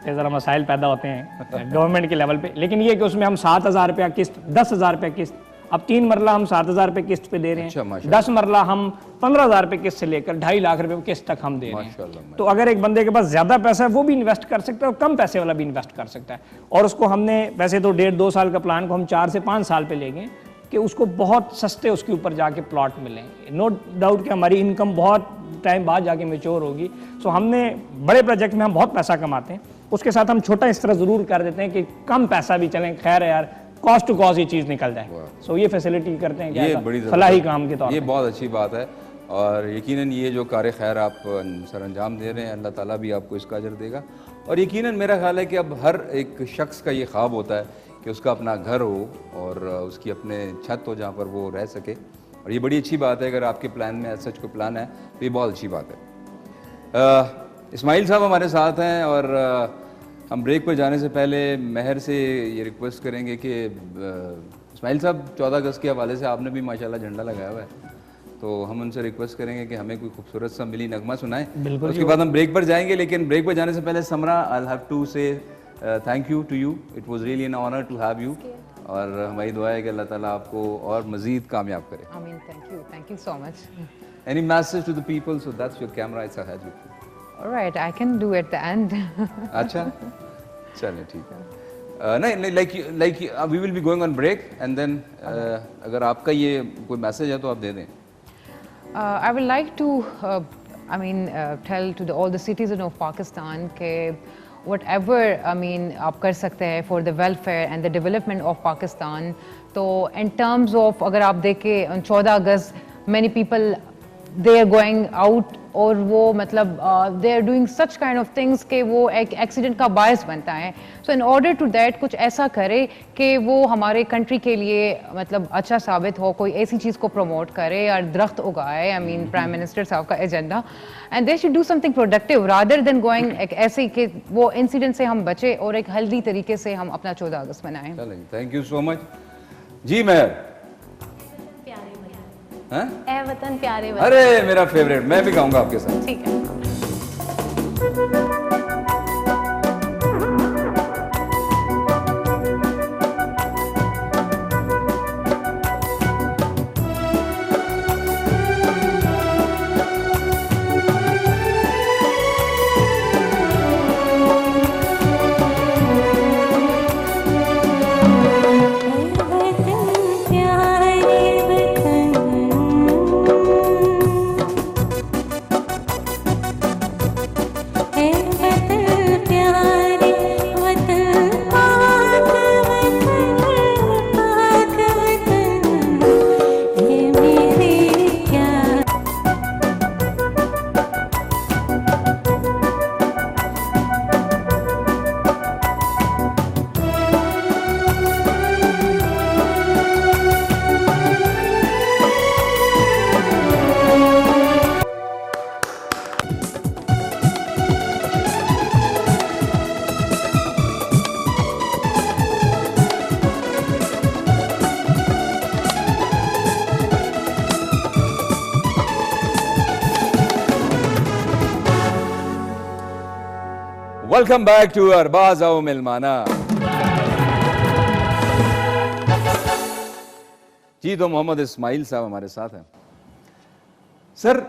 फिर ज़रा मसाइल पैदा होते हैं गवर्नमेंट के लेवल पे, लेकिन ये कि उसमें हम 7,000 रुपया किस्त, 10,000 रुपये किस्त, अब 3 मरला हम 7,000 रुपये किस्त पे दे रहे हैं, 10 मरला हम 15,000 रुपये किस्त से लेकर 2.5 लाख रुपये किस्त तक हम दे रहे हैं। तो अगर एक बंदे के पास ज़्यादा पैसा है वो भी इन्वेस्ट कर सकता है और कम पैसे वाला भी इन्वेस्ट कर सकता है। और उसको हमने वैसे तो 1.5-2 साल का प्लान को हम 4 से 5 साल पे लेंगे कि उसको बहुत सस्ते उसके ऊपर जाके प्लॉट मिलें। नो डाउट कि हमारी इनकम बहुत टाइम बाद जाके मेच्योर होगी। सो हमने बड़े प्रोजेक्ट में हम बहुत पैसा कमाते हैं, उसके साथ हम छोटा इस तरह ज़रूर कर देते हैं कि कम पैसा भी चलें, खैर है यार, कॉस्ट टू कॉस्ट ये चीज़ निकल जाए। सो ये फैसिलिटी करते हैं,
ये बड़ी
फलाही काम के तौर
ये बहुत अच्छी बात है। और यकीनन ये जो कार्य खैर आप सर अंजाम दे रहे हैं, अल्लाह ताला भी आपको इसका अजर देगा। और यकीनन मेरा ख्याल है कि अब हर एक शख्स का ये ख्वाब होता है कि उसका अपना घर हो और उसकी अपने छत हो जहाँ पर वो रह सके, और ये बड़ी अच्छी बात है। अगर आपके प्लान में सच कोई प्लान है तो ये बहुत अच्छी बात है। इस्माइल साहब हमारे साथ हैं और हम ब्रेक पर जाने से पहले महर से ये रिक्वेस्ट करेंगे कि इस्माइल साहब 14 अगस्त के हवाले से आपने भी माशाल्लाह झंडा लगाया हुआ है, तो हम उनसे रिक्वेस्ट करेंगे कि हमें कोई खूबसूरत सा मिली नगमा सुनाएं। उसके बाद हम ब्रेक पर जाएंगे, लेकिन ब्रेक पर जाने से पहले Samra, I have to say thank you to you, it was really an honour to have you, और हमारी दुआ है कि अल्लाह ताला आपको और मज़ीद कामयाब करे।
आमीन, thank you so much.
Any message to the people? So that's your camera, it's ahead with you.
Alright, I can do at the end.
अच्छा, चलिए ठीक है। नहीं, like we will be going on break and then अगर आपका ये कोई message है तो आप दे दें।
I would like to, tell to all the citizens of Pakistan that whatever आप कर सकते हैं for the welfare and the development of Pakistan. तो in terms of अगर आप देखें 14 अगस्त many people they are going out और वो मतलब they are doing such kind of things कि वो एक एक्सीडेंट का बायस बनता है. So in order to that कुछ ऐसा करे कि वो हमारे कंट्री के लिए मतलब अच्छा साबित हो, कोई ऐसी चीज़ को प्रमोट करे और दरख्त उगाए. प्राइम मिनिस्टर साहब का agenda and they should do something productive rather than going एक ऐसे कि वो इंसिडेंट से हम बचे और एक हेल्दी तरीके से हम अपना 14 अगस्त मनाएं.
चलेंगे, थैंक यू सो मच जी. मेहर हैं?
ए वतन प्यारे वतन.
अरे मेरा फेवरेट, मैं भी गाऊंगा आपके साथ.
ठीक है.
वेलकम बैक टू अरबाज आओ मिलमाना. जी तो मोहम्मद इस्माइल साहब हमारे साथ हैं. सर,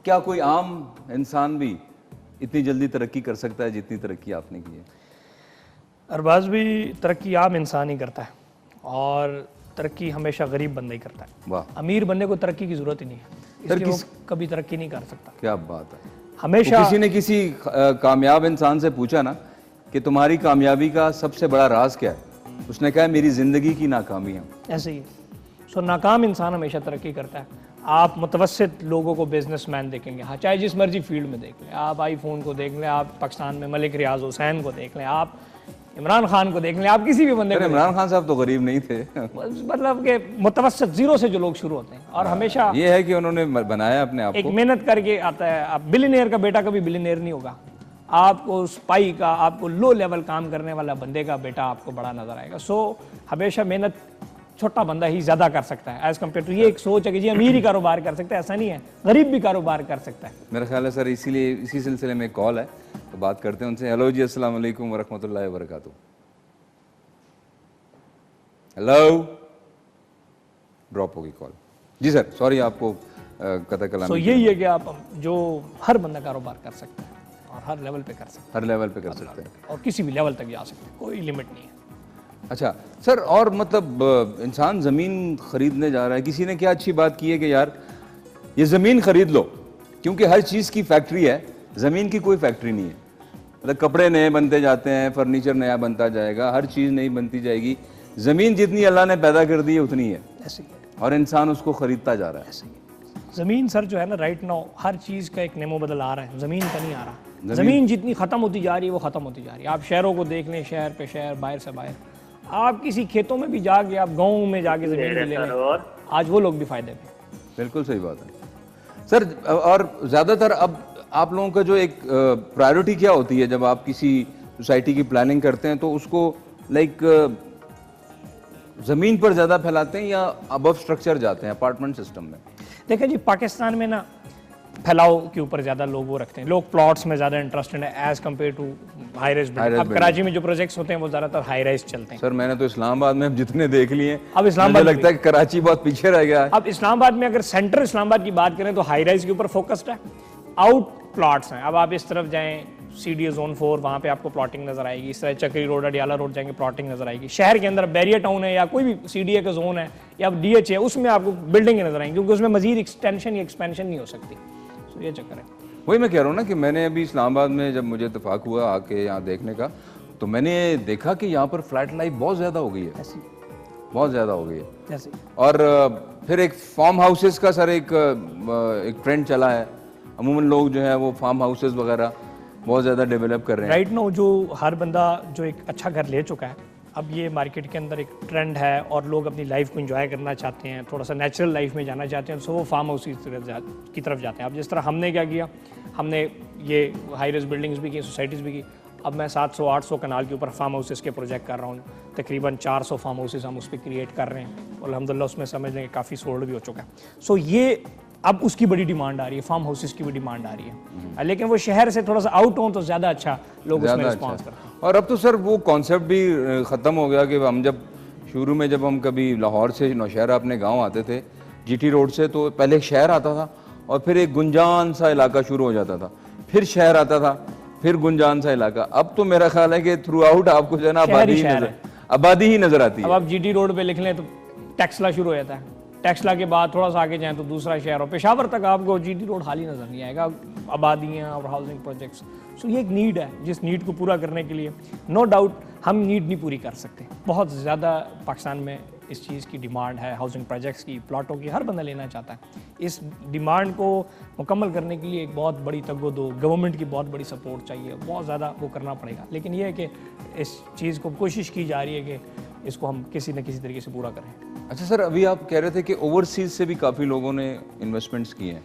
क्या कोई आम इंसान भी इतनी जल्दी तरक्की कर सकता है जितनी तरक्की आपने की है?
अरबाज भी तरक्की आम इंसान ही करता है और तरक्की हमेशा गरीब बंदा ही करता है.
वाह,
अमीर बंदे को तरक्की की जरूरत ही नहीं है, इसलिए वो कभी तरक्की नहीं कर सकता.
क्या बात है.
हमेशा
तो किसी ने किसी कामयाब इंसान से पूछा ना कि तुम्हारी कामयाबी का सबसे बड़ा राज क्या है, उसने कहा मेरी जिंदगी की नाकामी है.
ऐसे ही. सो नाकाम इंसान हमेशा तरक्की करता है. आप मुतवस्सित लोगों को बिजनेसमैन देखेंगे, हाँ, चाहे जिस मर्जी फील्ड में देख लें. आप आईफोन को देख लें, आप पाकिस्तान में मलिक रियाज हुसैन को देख लें, आप इमरान खान को देख लें, आप किसी भी बंदे को.
इमरान खान साहब तो गरीब नहीं थे.
मतलब कि मुतवस्सित जीरो से जो लोग शुरू होते हैं और हमेशा
ये है कि उन्होंने बनाया अपने आप
एक
को.
मेहनत करके आता है. आप बिलियनियर का बेटा कभी बिलियनियर नहीं होगा. आपको स्पाई का, आपको लो लेवल काम करने वाला बंदे का बेटा आपको बड़ा नजर आएगा. सो हमेशा मेहनत छोटा बंदा ही ज्यादा कर सकता है एज कम्पेयर टू. ये एक सोच है कि जी अमीर ही कारोबार कर सकता है, ऐसा नहीं है. गरीब भी कारोबार कर सकता है.
मेरा ख्याल है सर इसीलिए इसी सिलसिले में एक कॉल है, तो बात करते हैं उनसे. हेलो जी, अस्सलाम वालेकुम व रहमतुल्लाहि व बरकातुहू. हेलो, ड्रॉप होगी कॉल. जी सर, सॉरी आपको कतई कलाम.
सो यही है कि आप जो हर बंदा कारोबार कर सकता है और हर लेवल पे कर सकता
हर लेवल पे कर सकते हैं
है और किसी भी लेवल तक जा सकते हैं, कोई लिमिट नहीं है.
अच्छा सर, और मतलब इंसान ज़मीन खरीदने जा रहा है, किसी ने क्या अच्छी बात की है कि यार ये ज़मीन खरीद लो, क्योंकि हर चीज़ की फैक्ट्री है, ज़मीन की कोई फैक्ट्री नहीं है. मतलब कपड़े नए बनते जाते हैं, फर्नीचर नया बनता जाएगा, हर चीज़ नई बनती जाएगी. ज़मीन जितनी अल्लाह ने पैदा कर दी है उतनी है,
ऐसे ही है.
और इंसान उसको खरीदता जा रहा है.
ऐसे ही है. जमीन सर जो है ना, राइट नाउ हर चीज का एक नेमो बदल आ रहा है, जमीन का नहीं आ रहा. जमीन जितनी खत्म होती जा रही है वो खत्म होती जा रही है. आप शहरों को देख लें, शहर पे शहर, बाहर से बाहर. आप किसी खेतों में भी जाके, आप गाँव में जाके जमीन ले लें, आज वो लोग भी फायदे में.
बिल्कुल सही बात है सर. और ज़्यादातर अब आप लोगों का जो एक प्रायोरिटी क्या होती है जब आप किसी सोसाइटी की प्लानिंग करते हैं, तो उसको लाइक ज़मीन पर ज़्यादा फैलाते हैं या अबव स्ट्रक्चर जाते हैं, अपार्टमेंट सिस्टम में?
देखिए जी, पाकिस्तान में ना फैलाव के ऊपर ज़्यादा लोग वो रखते हैं. लोग प्लॉट्स में ज़्यादा इंटरेस्टेड है as compare to high rise building. अब कराची में जो प्रोजेक्ट्स होते हैं वो ज़्यादातर हाई राइज चलते हैं.
सर मैंने तो इस्लामाबाद में जितने देख लिए,
अब इस्लामाबाद
मुझे लगता है कि कराची बहुत पीछे रह गया है.
अब इस्लामाबाद में अगर सेंटर इस्लामाबाद की बात करें तो हाई राइज के ऊपर फोकस्ड है, आउट प्लॉट्स हैं. अब आप इस तरफ जाएं CDA Zone 4 वहाँ पे आपको प्लॉटिंग नज़र आएगी। इस तरह चक्री रोड अडियाला रोड जाएंगे प्लॉटिंग नज़र आएगी। शहर के अंदर बैरियर टाउन है या कोई भी CDA का जोन है या DH है, उसमें आपको बिल्डिंगें नज़र आएंगी क्योंकि उसमें मजीद एक्सटेंशन या एक्सपेंशन नहीं हो सकती। तो ये चक्कर है।
वही मैं कह रहा हूँ ना कि मैंने अभी इस्लामाबाद में जब मुझे इत्तेफाक हुआ आके यहाँ देखने का, तो मैंने देखा कि यहाँ पर फ्लैट लाइफ बहुत ज़्यादा हो गई है, बहुत ज़्यादा हो गई है।
जैसे
और फिर एक फार्म हाउसेस का सर एक ट्रेंड चला है। अमूमन लोग जो है वो फार्म हाउसेस वगैरह बहुत ज़्यादा डेवलप कर रहे हैं।
राइट नाउ जो हर बंदा जो एक अच्छा घर ले चुका है, अब ये मार्केट के अंदर एक ट्रेंड है और लोग अपनी लाइफ को एंजॉय करना चाहते हैं, थोड़ा सा नेचुरल लाइफ में जाना चाहते हैं, तो वो फार्म हाउस की तरफ जाते हैं। अब जिस तरह हमने क्या किया, हमने ये हाई रेज बिल्डिंग्स भी की, सोसाइटीज़ भी की। अब मैं 700-800 कनाल के ऊपर फार्म हाउसेस के प्रोजेक्ट कर रहा हूँ। तकरीबन 400 फार्म हाउसेस हम उस पर क्रिएट कर रहे हैं और अल्हम्दुलिल्लाह उसमें समझ लें काफ़ी सोल्ड भी हो चुका है। सो ये अब उसकी बड़ी डिमांड आ रही है, फार्म हाउसेस की भी डिमांड आ रही है, लेकिन वो शहर से थोड़ा सा आउट हो तो ज़्यादा अच्छा लोग उसमें रिस्पॉन्स करते हैं।
और अब तो सर वो कॉन्सेप्ट भी ख़त्म हो गया कि हम जब शुरू में जब हम कभी लाहौर से नौशहरा अपने गांव आते थे GT रोड से, तो पहले एक शहर आता था और फिर एक गुंजान सा इलाका शुरू हो जाता था, फिर शहर आता था, फिर गुंजान सा इलाका। अब तो मेरा ख्याल है कि थ्रू आउट आपको जो है ना आबादी ही नजर आती है।
अब आप GT रोड पे लिख लें तो टेक्सला शुरू हो जाता है, टेक्सला के बाद थोड़ा सा आगे जाएं तो दूसरा शहर, और पेशावर तक आपको GT रोड खाली नजर नहीं आएगा, आबादियाँ और हाउसिंग प्रोजेक्ट्स। सो ये एक नीड है, जिस नीड को पूरा करने के लिए नो डाउट हम नीड नहीं पूरी कर सकते। बहुत ज़्यादा पाकिस्तान में इस चीज़ की डिमांड है, हाउसिंग प्रोजेक्ट्स की, प्लॉटों की, हर बंदा लेना चाहता है। इस डिमांड को मुकम्मल करने के लिए एक बहुत बड़ी तगो-दो, गवर्नमेंट की बहुत बड़ी सपोर्ट चाहिए, बहुत ज़्यादा वो करना पड़ेगा। लेकिन ये है कि इस चीज़ को कोशिश की जा रही है कि इसको हम किसी न किसी तरीके से पूरा करें।
अच्छा सर, अभी आप कह रहे थे कि ओवरसीज से भी काफ़ी लोगों ने इन्वेस्टमेंट्स किए हैं।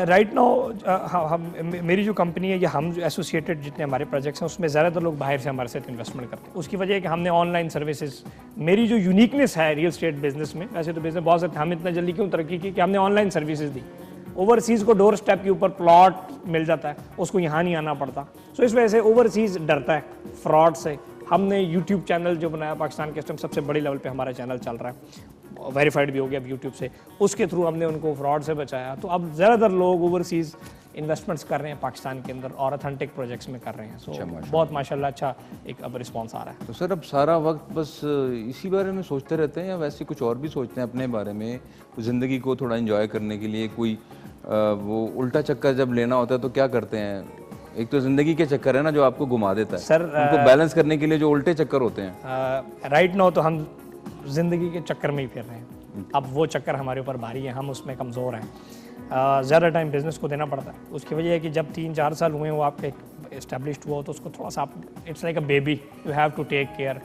राइट नाउ हम मेरी जो कंपनी है या हम जो एसोसिएटेड जितने हमारे प्रोजेक्ट्स हैं उसमें ज़्यादातर लोग बाहर से हमारे साथ इन्वेस्टमेंट करते हैं। उसकी वजह है कि हमने ऑनलाइन सर्विसेज, मेरी जो यूनिकनेस है रियल स्टेट बिजनेस में, वैसे तो बिजनेस बहुत सारे, हम इतना जल्दी क्यों तरक्की की कि हमने ऑनलाइन सर्विसेज दी। ओवरसीज़ को डोर स्टेप के ऊपर प्लॉट मिल जाता है, उसको यहाँ नहीं आना पड़ता। सो इस वजह से ओवरसीज़ डरता है फ्रॉड से। हमने यूट्यूब चैनल जो बनाया पाकिस्तान के, इस टाइम सबसे बड़े लेवल पे हमारा चैनल चल रहा है, वेरीफाइड भी हो गया अब यूट्यूब से, उसके थ्रू हमने उनको फ्रॉड से बचाया। तो अब ज़्यादातर लोग ओवरसीज़ इन्वेस्टमेंट्स कर रहे हैं पाकिस्तान के अंदर और ऑथेंटिक प्रोजेक्ट्स में कर रहे हैं। सो बहुत माशाल्लाह अच्छा एक अब रिस्पॉन्स आ रहा है।
तो सर अब सारा वक्त बस इसी बारे में सोचते रहते हैं या वैसे कुछ और भी सोचते हैं अपने बारे में, ज़िंदगी को थोड़ा एंजॉय करने के लिए? कोई वो उल्टा चक्कर जब लेना होता है तो क्या करते हैं? एक तो ज़िंदगी के चक्कर है ना जो आपको घुमा देता है
सर,
उनको बैलेंस करने के लिए जो उल्टे चक्कर होते हैं।
राइट नाउ तो हम ज़िंदगी के चक्कर में ही फिर रहे हैं। अब वो चक्कर हमारे ऊपर भारी है, हम उसमें कमज़ोर हैं। ज़्यादा टाइम बिज़नेस को देना पड़ता है। उसकी वजह है कि जब 3-4 साल हुए वो आपके इस्टेब्लिश्ड हुआ हो तो उसको थोड़ा सा आप, it's like a baby, you have to take care.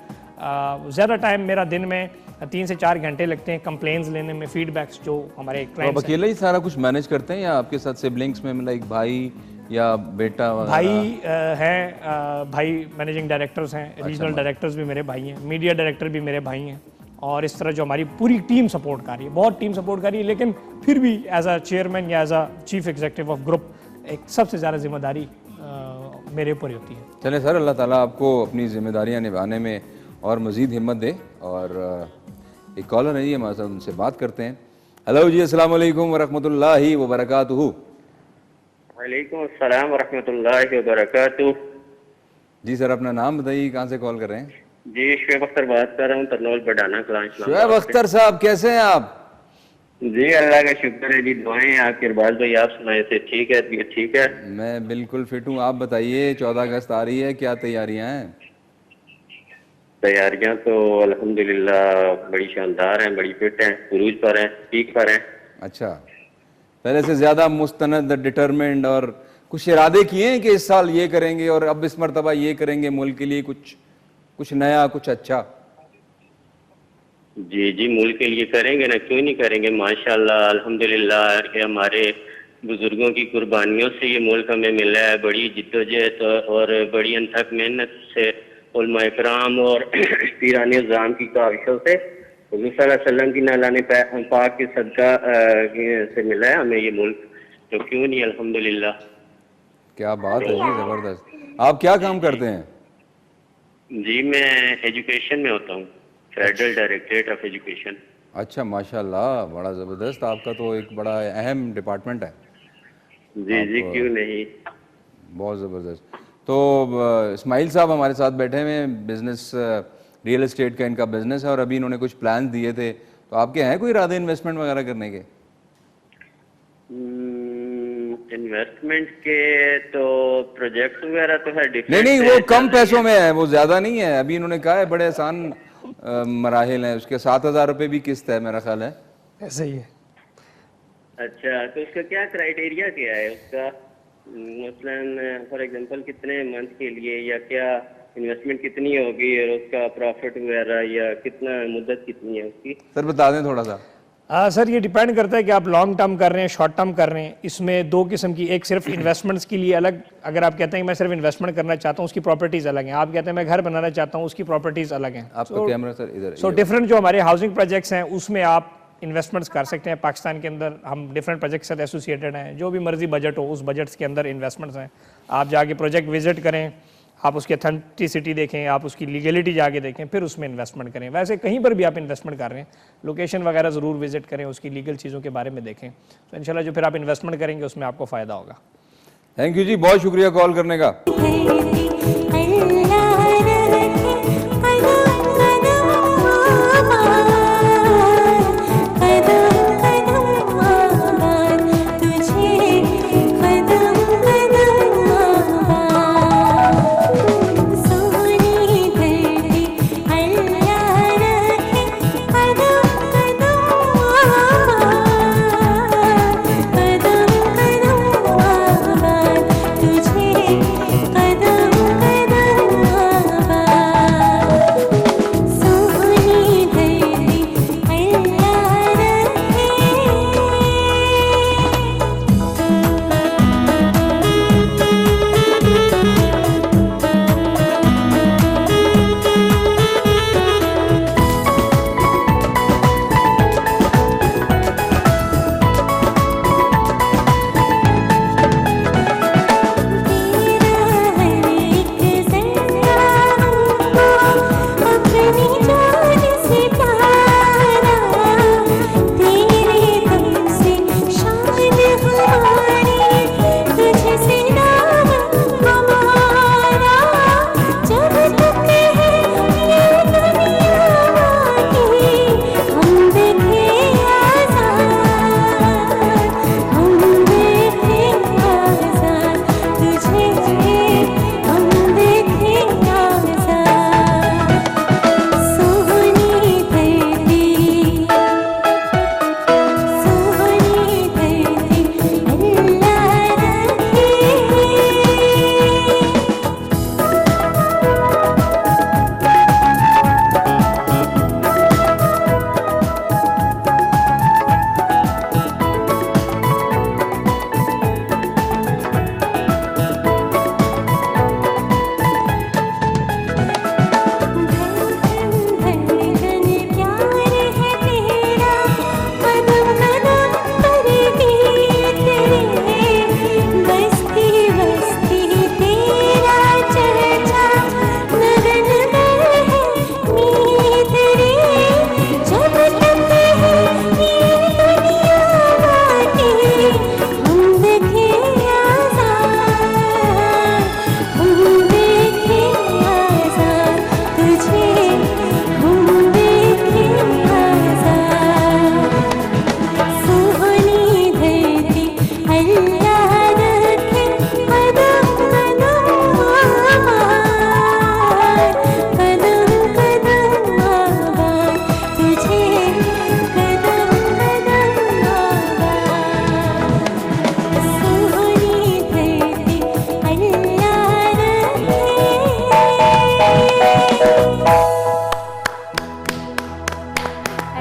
ज़्यादा टाइम मेरा दिन में 3 से 4 घंटे लगते हैं कंप्लेंट्स लेने में, फीडबैक्स जो हमारे
तो आप
क्लाइंट्स
अकेले ही सारा कुछ मैनेज करते हैं या आपके साथ सिबलिंग्स में लाइक भाई या बेटा वगैरह?
भाई हैं, भाई मैनेजिंग डायरेक्टर्स हैं, रीजनल डायरेक्टर्स भी मेरे भाई हैं, मीडिया डायरेक्टर भी मेरे भाई हैं, और इस तरह जो हमारी पूरी टीम सपोर्ट कर रही है, बहुत टीम सपोर्ट कर रही है। लेकिन फिर भी एज अ चेयरमैन या as a chief executive of group एक सबसे ज़्यादा जिम्मेदारी मेरे ऊपर ही होती है।
चलें सर, अल्लाह ताला आपको अपनी जिम्मेदारियां निभाने में और मज़ीद हिम्मत दे। और एक कॉलर है जी हमारे साथ, उनसे बात करते हैं। हेलो जी, अस्सलाम वालेकुम वरहमतुल्लाहि वबरकातुहू।
वालेकुम अस्सलाम वरहमतुल्लाहि वबरकातुहू।
जी सर, अपना नाम बताइए, कहाँ से कॉल कर रहे हैं?
जी शुएब अख्तर बात कर रहा हूँ, तरनौल बडाना क्लास।
शुएब अख्तर साहब, कैसे हैं आप?
जी अल्लाह का शुक्र है जी, दुआएं हैं आपके। इरबाज भाई आप सुनाए से ठीक है? ठीक है,
मैं बिल्कुल फिट हूँ। आप बताइए, 14 अगस्त आ रही है, क्या तैयारियां हैं?
तैयारियां तो अल्हम्दुलिल्लाह बड़ी शानदार हैं, बड़ी फिट हैं, उरूज पर हैं, पीक पर हैं।
अच्छा, पहले से ज़्यादा मुस्तनद, डिटरमेंड, और कुछ इरादे किए हैं कि इस साल ये करेंगे और अब इस मरतबा ये करेंगे मुल्क के लिए, कुछ नया, कुछ अच्छा?
जी जी, मुल्क के लिए करेंगे ना, क्यों नहीं करेंगे। माशाल्लाह अल्हम्दुलिल्लाह कि हमारे बुजुर्गों की कुर्बानियों से ये मुल्क हमें मिला है, बड़ी जिद्दोजहद और बड़ी अनथक मेहनत से, उलमा इकराम और पीरान निज़ाम की काविशों से, हुज़ूर सल्लल्लाहु अलैहि वसल्लम की नालाने पाक के सदका से मिला है हमें ये मुल्क, तो क्यों नहीं अल्हम्दुलिल्लाह।
क्या बात है जी, ज़बरदस्त। आप क्या काम करते हैं?
जी मैं एजुकेशन में होता हूँ, फेडरल डायरेक्टरेट ऑफ एजुकेशन।
अच्छा, माशाल्लाह, बड़ा ज़बरदस्त। आपका तो एक बड़ा अहम डिपार्टमेंट है।
जी जी, क्यों नहीं।
बहुत ज़बरदस्त। तो इस्माइल साहब हमारे साथ बैठे हुए हैं, बिजनेस रियल एस्टेट का इनका बिजनेस है और अभी इन्होंने कुछ प्लान दिए थे, तो आपके हैं कोई इरादे इन्वेस्टमेंट वगैरह करने के?
इन्वेस्टमेंट के तो प्रोजेक्ट वगैरह तो है
नहीं नहीं, वो कम पैसों में है, वो ज्यादा नहीं है। अभी इन्होंने कहा है बड़े आसान मराहिल हैं, उसके 7,000 रुपये भी किस्त है मेरा ख्याल है।
ऐसे ही है।
अच्छा, तो उसका क्या क्राइटेरिया क्या है उसका? मसलन फॉर एग्जांपल कितने मंथ के लिए, या क्या इन्वेस्टमेंट कितनी होगी और उसका प्रॉफिट वगैरह, या कितना मुद्दत कितनी है उसकी?
सर बता दें थोड़ा सा।
सर ये डिपेंड करता है कि आप लॉन्ग टर्म कर रहे हैं, शॉर्ट टर्म कर रहे हैं। इसमें दो किस्म की, एक सिर्फ इन्वेस्टमेंट्स के लिए अलग, अगर आप कहते हैं कि मैं सिर्फ इन्वेस्टमेंट करना चाहता हूँ, उसकी प्रॉपर्टीज़ अलग हैं। आप कहते हैं मैं घर बनाना चाहता हूँ, उसकी प्रॉपर्टीज़ अलग हैं।
आपका कैमरा सर इधर।
सो डिफरेंट जो हमारे हाउसिंग प्रोजेक्ट्स हैं उसमें आप इन्वेस्टमेंट्स कर सकते हैं। पाकिस्तान के अंदर हम डिफरेंट प्रोजेक्ट के साथ एसोसिएटेड हैं, जो भी मर्जी बजट हो उस बजट्स के अंदर इन्वेस्टमेंट्स हैं। आप जाके प्रोजेक्ट विजिट करें, आप उसकी अथेंटिसिटी देखें, आप उसकी लीगलिटी जाके देखें, फिर उसमें इन्वेस्टमेंट करें। वैसे कहीं पर भी आप इन्वेस्टमेंट कर रहे हैं, लोकेशन वगैरह ज़रूर विजिट करें, उसकी लीगल चीज़ों के बारे में देखें, तो इंशाल्लाह जो फिर आप इन्वेस्टमेंट करेंगे उसमें आपको फ़ायदा होगा।
थैंक यू जी, बहुत शुक्रिया कॉल करने का।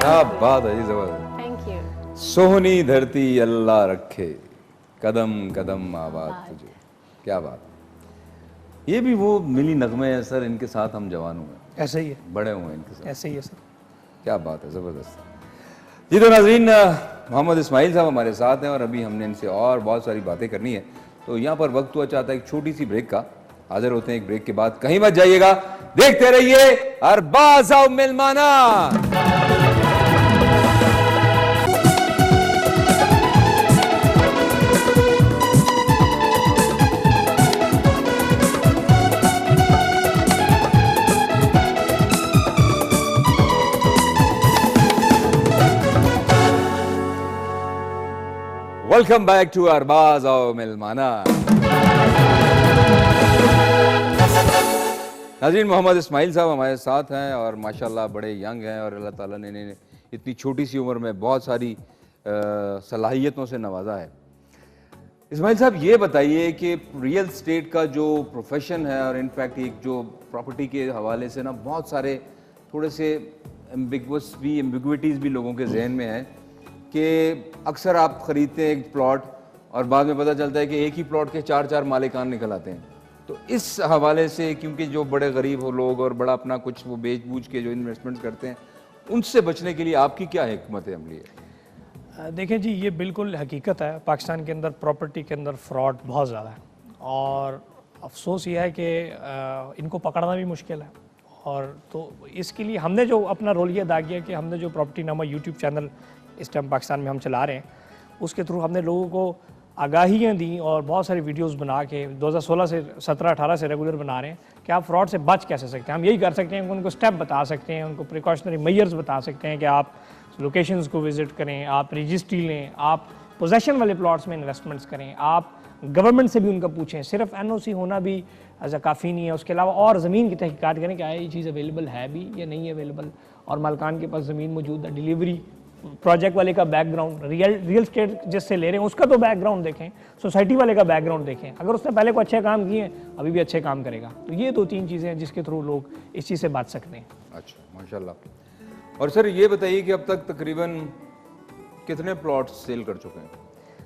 क्या बात है जी, जबरदस्त।
Thank you.
सोहनी धरती अल्लाह रखे, कदम कदम आबाद तुझे। क्या बात। ये भी वो मिली नगमे है सर, इनके साथ हम जवान हुए,
ऐसे ही है,
बड़े हुए इनके साथ।
ऐसे ही है सर।
क्या बात है, ज़बरदस्त। जी तो नाज़रीन, मोहम्मद इस्माइल साहब हमारे साथ हैं और अभी हमने इनसे और बहुत सारी बातें करनी है, तो यहाँ पर वक्त हुआ चाहता है एक छोटी सी ब्रेक का। हाजिर होते हैं एक ब्रेक के बाद, कहीं मत जाइएगा, देखते रहिए अरबाज़ औ मिलमाना। वेलकम बैक टू अरबाज और मिलमाना। नाज़रीन, मोहम्मद इस्माइल साहब हमारे साथ हैं और माशाल्लाह बड़े यंग हैं और अल्लाह ताला ने इन्हें इतनी छोटी सी उम्र में बहुत सारी सलाहियतों से नवाजा है। इस्माइल साहब, ये बताइए कि रियल स्टेट का जो प्रोफेशन है और इनफैक्ट एक जो प्रॉपर्टी के हवाले से ना बहुत सारे थोड़े से एम्बिग्विटीज़ भी लोगों के जहन में है कि अक्सर आप ख़रीदते हैं एक प्लॉट और बाद में पता चलता है कि एक ही प्लॉट के 4 मालिकान निकल आते हैं। तो इस हवाले से क्योंकि जो बड़े गरीब हो लोग और बड़ा अपना कुछ वो बेच बूझ के जो इन्वेस्टमेंट करते हैं, उनसे बचने के लिए आपकी क्या हिकमत अमली है?
देखें जी, ये बिल्कुल हकीकत है। पाकिस्तान के अंदर प्रॉपर्टी के अंदर फ्रॉड बहुत ज़्यादा है और अफसोस ये है कि इनको पकड़ना भी मुश्किल है। और तो इसके लिए हमने जो अपना रोल ये अदा किया कि हमने जो प्रॉपर्टी नामा यूट्यूब चैनल इस टाइम पाकिस्तान में हम चला रहे हैं, उसके थ्रू हमने लोगों को आगाहियाँ दी और बहुत सारी वीडियोस बना के 2016 से 17-18 से रेगुलर बना रहे हैं कि आप फ्रॉड से बच कैसे सकते हैं। हम यही कर सकते हैं, उनको स्टेप बता सकते हैं, उनको प्रिकॉशनरी मेजर्स बता सकते हैं कि आप लोकेशंस को विज़िट करें, आप रजिस्ट्री लें, आप पोजेशन वाले प्लॉट्स में इन्वेस्टमेंट्स करें, आप गवर्नमेंट से भी उनका पूछें। सिर्फ NOC होना भी ऐसा काफ़ी नहीं है, उसके अलावा और ज़मीन की तहकीकात करें कि आया ये चीज़ अवेलेबल है भी या नहीं है अवेलेबल, और मालकान के पास ज़मीन मौजूद है, डिलीवरी, प्रोजेक्ट वाले का बैकग्राउंड, रियल स्टेट जिससे ले रहे हैं उसका तो बैकग्राउंड देखें, सोसाइटी वाले का बैकग्राउंड देखें। अगर उसने पहले को अच्छे काम किए हैं, अभी भी अच्छे काम करेगा। तो ये 2-3 चीज़ें हैं जिसके थ्रू लोग इस चीज़ से बच सकते हैं।
अच्छा, माशाल्लाह। और सर ये बताइए कि अब तक तकरीबन कितने प्लॉट्स सेल कर चुके हैं?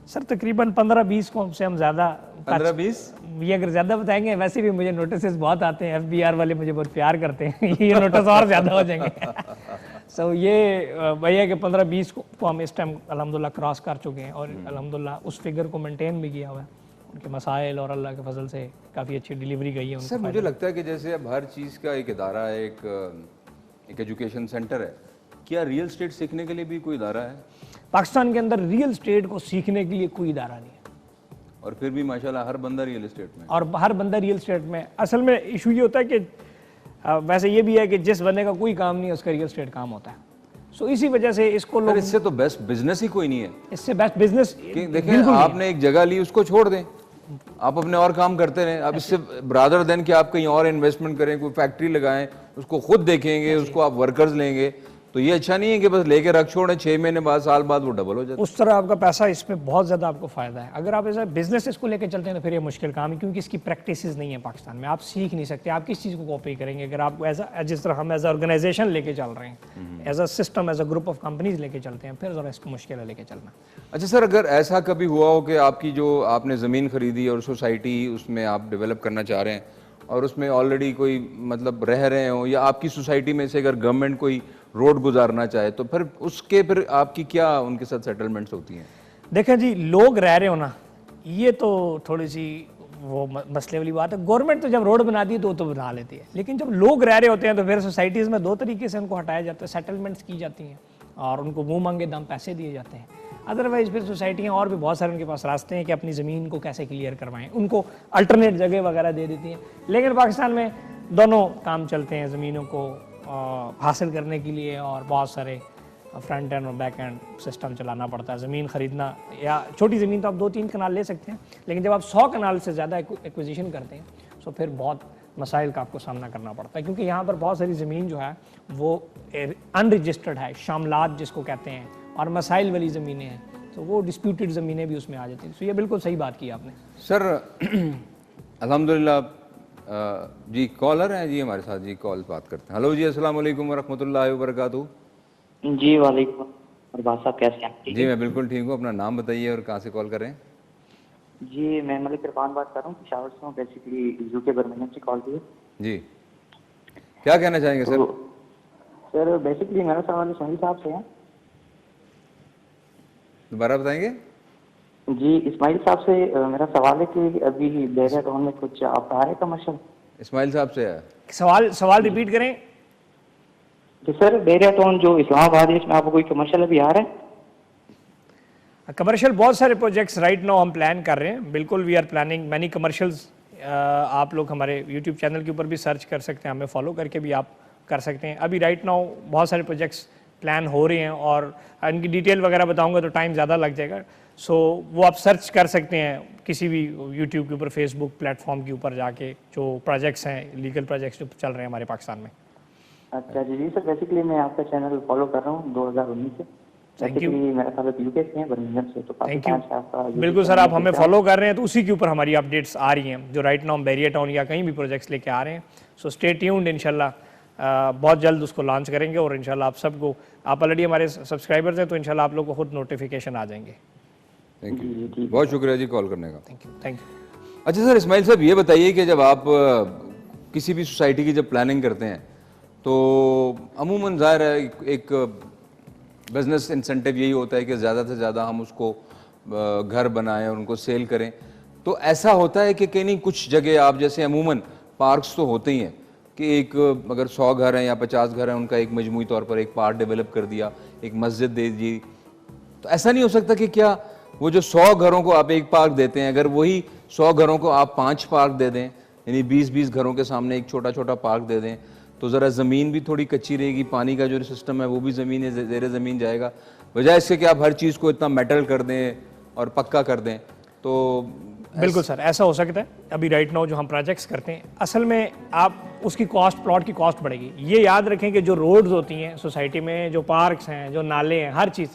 सर तकरीबन 15-20 को से हम ज़्यादा
15-20
ये अगर ज़्यादा बताएंगे, वैसे भी मुझे नोटिस बहुत आते हैं, FBR वाले मुझे बहुत प्यार करते हैं ये नोटिस और ज़्यादा हो जाएंगे। सो ये भैया कि 15-20 को हम इस टाइम अल्हम्दुलिल्लाह क्रॉस कर चुके हैं और अल्हम्दुलिल्लाह उस फिगर को मेंटेन भी किया हुआ है। उनके मसाइल और अल्लाह के फजल से काफ़ी अच्छी डिलीवरी गई है।
सर मुझे लगता है कि जैसे अब हर चीज़ का एक इदारा है, एक एजुकेशन सेंटर है, क्या रियल स्टेट सीखने के लिए भी कोई इदारा है?
पाकिस्तान के अंदर रियल स्टेट को सीखने के लिए कोई इदारा नहीं है
और फिर भी माशाल्लाह हर बंदा रियल एस्टेट में,
और हर बंदा रियल स्टेट में। असल में इशू ये होता है कि वैसे ये भी है कि जिस बंदे का कोई काम नहीं है उसका रियल स्टेट काम होता है। सो इसी वजह से इसको लोग,
इससे तो बेस्ट बिजनेस ही कोई नहीं है।
इससे बेस्ट बिजनेस
देखें, आपने एक जगह ली, उसको छोड़ दें, आप अपने और काम करते रहें। अब इससे ब्रादर देन कि आप कहीं और इन्वेस्टमेंट करें, कोई फैक्ट्री लगाएं, उसको खुद देखेंगे, उसको आप वर्कर्स लेंगे, तो ये अच्छा नहीं है कि बस लेके रख छोड़ें, 6 महीने बाद, साल बाद वो डबल हो जाता है।
उस तरह आपका पैसा, इसमें बहुत ज़्यादा आपको फ़ायदा है। अगर आप ऐसा बिजनेस इसको लेकर चलते हैं तो फिर ये मुश्किल काम है, क्योंकि इसकी प्रैक्टिसेस नहीं है पाकिस्तान में। आप सीख नहीं सकते, आप किस चीज़ को कॉपी करेंगे। अगर आप जिस तरह हम एज ऑर्गेनाइजेशन लेके चल रहे हैं, as a system, as a group of companies लेके चलते हैं, फिर ज़रा इसको मुश्किल है लेके चलना।
अच्छा सर, अगर ऐसा कभी हुआ हो कि आपकी जो आपने ज़मीन खरीदी और सोसाइटी उसमें आप डेवलप करना चाह रहे हैं और उसमें ऑलरेडी कोई मतलब रह रहे हो, या आपकी सोसाइटी में से अगर गवर्नमेंट कोई रोड गुजारना चाहे, तो फिर आपकी क्या उनके साथ सेटलमेंट्स होती हैं?
देखें जी, लोग रह रहे हो ना, ये तो थोड़ी सी वो मसले वाली बात है। गवर्नमेंट तो जब रोड बनाती है तो बना लेती है, लेकिन जब लोग रह रहे होते हैं तो फिर सोसाइटीज़ में 2 तरीके से उनको हटाया जाता है। सेटलमेंट्स की जाती हैं और उनको मुंह मांगे दाम पैसे दिए जाते हैं। अदरवाइज फिर सोसाइटियाँ और भी बहुत सारे उनके पास रास्ते हैं कि अपनी ज़मीन को कैसे क्लियर करवाएं, उनको अल्टरनेट जगह वगैरह दे देती हैं। लेकिन पाकिस्तान में दोनों काम चलते हैं, ज़मीनों को हासिल करने के लिए और बहुत सारे फ्रंट एंड और बैक एंड सिस्टम चलाना पड़ता है। ज़मीन ख़रीदना, या छोटी ज़मीन तो आप 2-3 कनाल ले सकते हैं, लेकिन जब आप 100 कनाल से ज़्यादा एक्विजिशन करते हैं तो फिर बहुत मसाइल का आपको सामना करना पड़ता है, क्योंकि यहाँ पर बहुत सारी ज़मीन जो है वो अनरजिस्टर्ड है, शामलात जिसको कहते हैं, और मसाइल वाली ज़मीनें हैं, तो वो डिस्प्यूटेड ज़मीनें भी उसमें आ जाती हैं। तो ये बिल्कुल सही बात की आपने।
सर अल्हम्दुलिल्लाह जी कॉलर हैं जी हमारे साथ, जी कॉल बात करते हैं। हेलो जी, अस्सलाम वालेकुम वरहमतुल्लाहि वबरकातुहू।
जी वालेकुम, अरबाज साहब कैसे हैं?
जी मैं बिल्कुल ठीक हूँ, अपना नाम बताइए और कहाँ से कॉल कर रहे हैं?
जी मैं मलिक इरफान बात कर रहा हूँ, पेशावर से हूँ, बेसिकली यूके बर्मिंघम से कॉल की है।
जी क्या कहना चाहेंगे सर?
सर बेसिकली मेरा सवाल इस्माइल साहब से है।
दोबारा बताएंगे?
जी इस्माइल साहब से मेरा सवाल है कि अभी देहरादून में कुछ आप आ रहे कमर्शियल?
इस्माइल साहब से है।
सवाल रिपीट करें।
तो सर देहरादून जो इस्लामाबाद है, इसमें आपको कोई कमर्शियल अभी आ रहा है?
कमर्शियल बहुत सारे प्रोजेक्ट्स राइट नाउ हम प्लान कर रहे हैं, बिल्कुल we are planning many commercials. आप लोग हमारे यूट्यूब चैनल के ऊपर भी सर्च कर सकते हैं, हमें फॉलो करके भी आप कर सकते हैं। अभी राइट नाउ बहुत सारे प्रोजेक्ट्स प्लान हो रहे हैं और इनकी डिटेल वगैरह बताऊंगा तो टाइम ज़्यादा लग जाएगा। सो वो आप सर्च कर सकते हैं किसी भी यूट्यूब के ऊपर, फेसबुक प्लेटफॉर्म के ऊपर जाके, जो प्रोजेक्ट्स हैं, लीगल प्रोजेक्ट्स जो चल रहे हैं हमारे पाकिस्तान में।
अच्छा जी सर, बेसिकली मैं आपका चैनल फॉलो कर रहा हूँ 2019 से।
Thank you.
बेसिकली मेरा साल यूके से है, बर्मिंघम से, तो काफी
थैंक यू।
टाइम से आपका YouTube
बिल्कुल सर,
चैनल
आप हमें
देख रहा हूँ।
फॉलो कर रहे हैं तो उसी के ऊपर हमारी अपडेट्स आ रही हैं, जो राइट नाउ बैरियर टाउन या कहीं भी प्रोजेक्ट्स लेके आ रहे हैं। सो स्टे ट्यून्ड, इंशाल्लाह बहुत जल्द उसको लॉन्च करेंगे और इंशाल्लाह आप सबको, आप ऑलरेडी हमारे सब्सक्राइबर्स हैं तो इंशाल्लाह आप लोग को खुद नोटिफिकेशन आ जाएंगे।
थैंक यू, बहुत शुक्रिया जी कॉल करने का।
Thank you.
अच्छा सर, इस्माइल साहब ये बताइए कि जब आप किसी भी सोसाइटी की जब प्लानिंग करते हैं तो अमूमन ज़ाहिर है एक बिजनेस इंसेंटिव यही होता है कि ज़्यादा से ज़्यादा हम उसको घर बनाएं और उनको सेल करें। तो ऐसा होता है कि कहीं कुछ जगह आप जैसे अमूमन पार्क्स तो होते ही हैं कि एक अगर 100 घर हैं या 50 घर हैं, उनका एक मजमूई तौर पर एक पार्क डेवलप कर दिया, एक मस्जिद दे दी। तो ऐसा नहीं हो सकता कि क्या वो जो 100 घरों को आप एक पार्क देते हैं, अगर वही 100 घरों को आप 5 पार्क दे दें, यानी 20-20 घरों के सामने एक छोटा छोटा पार्क दे दें, तो ज़रा ज़मीन भी थोड़ी कच्ची रहेगी, पानी का जो सिस्टम है वो भी ज़मीन ज़ेर ज़मीन जाएगा, बजाय इसके कि आप हर चीज़ को इतना मेटल कर दें और पक्का कर दें। तो
बिल्कुल सर, ऐसा हो सकता है। अभी राइट नाउ जो हम प्रोजेक्ट्स करते हैं, असल में आप उसकी कॉस्ट, प्लॉट की कॉस्ट बढ़ेगी। ये याद रखें कि जो रोड्स होती हैं सोसाइटी में, जो पार्क्स हैं, जो नाले हैं, हर चीज़,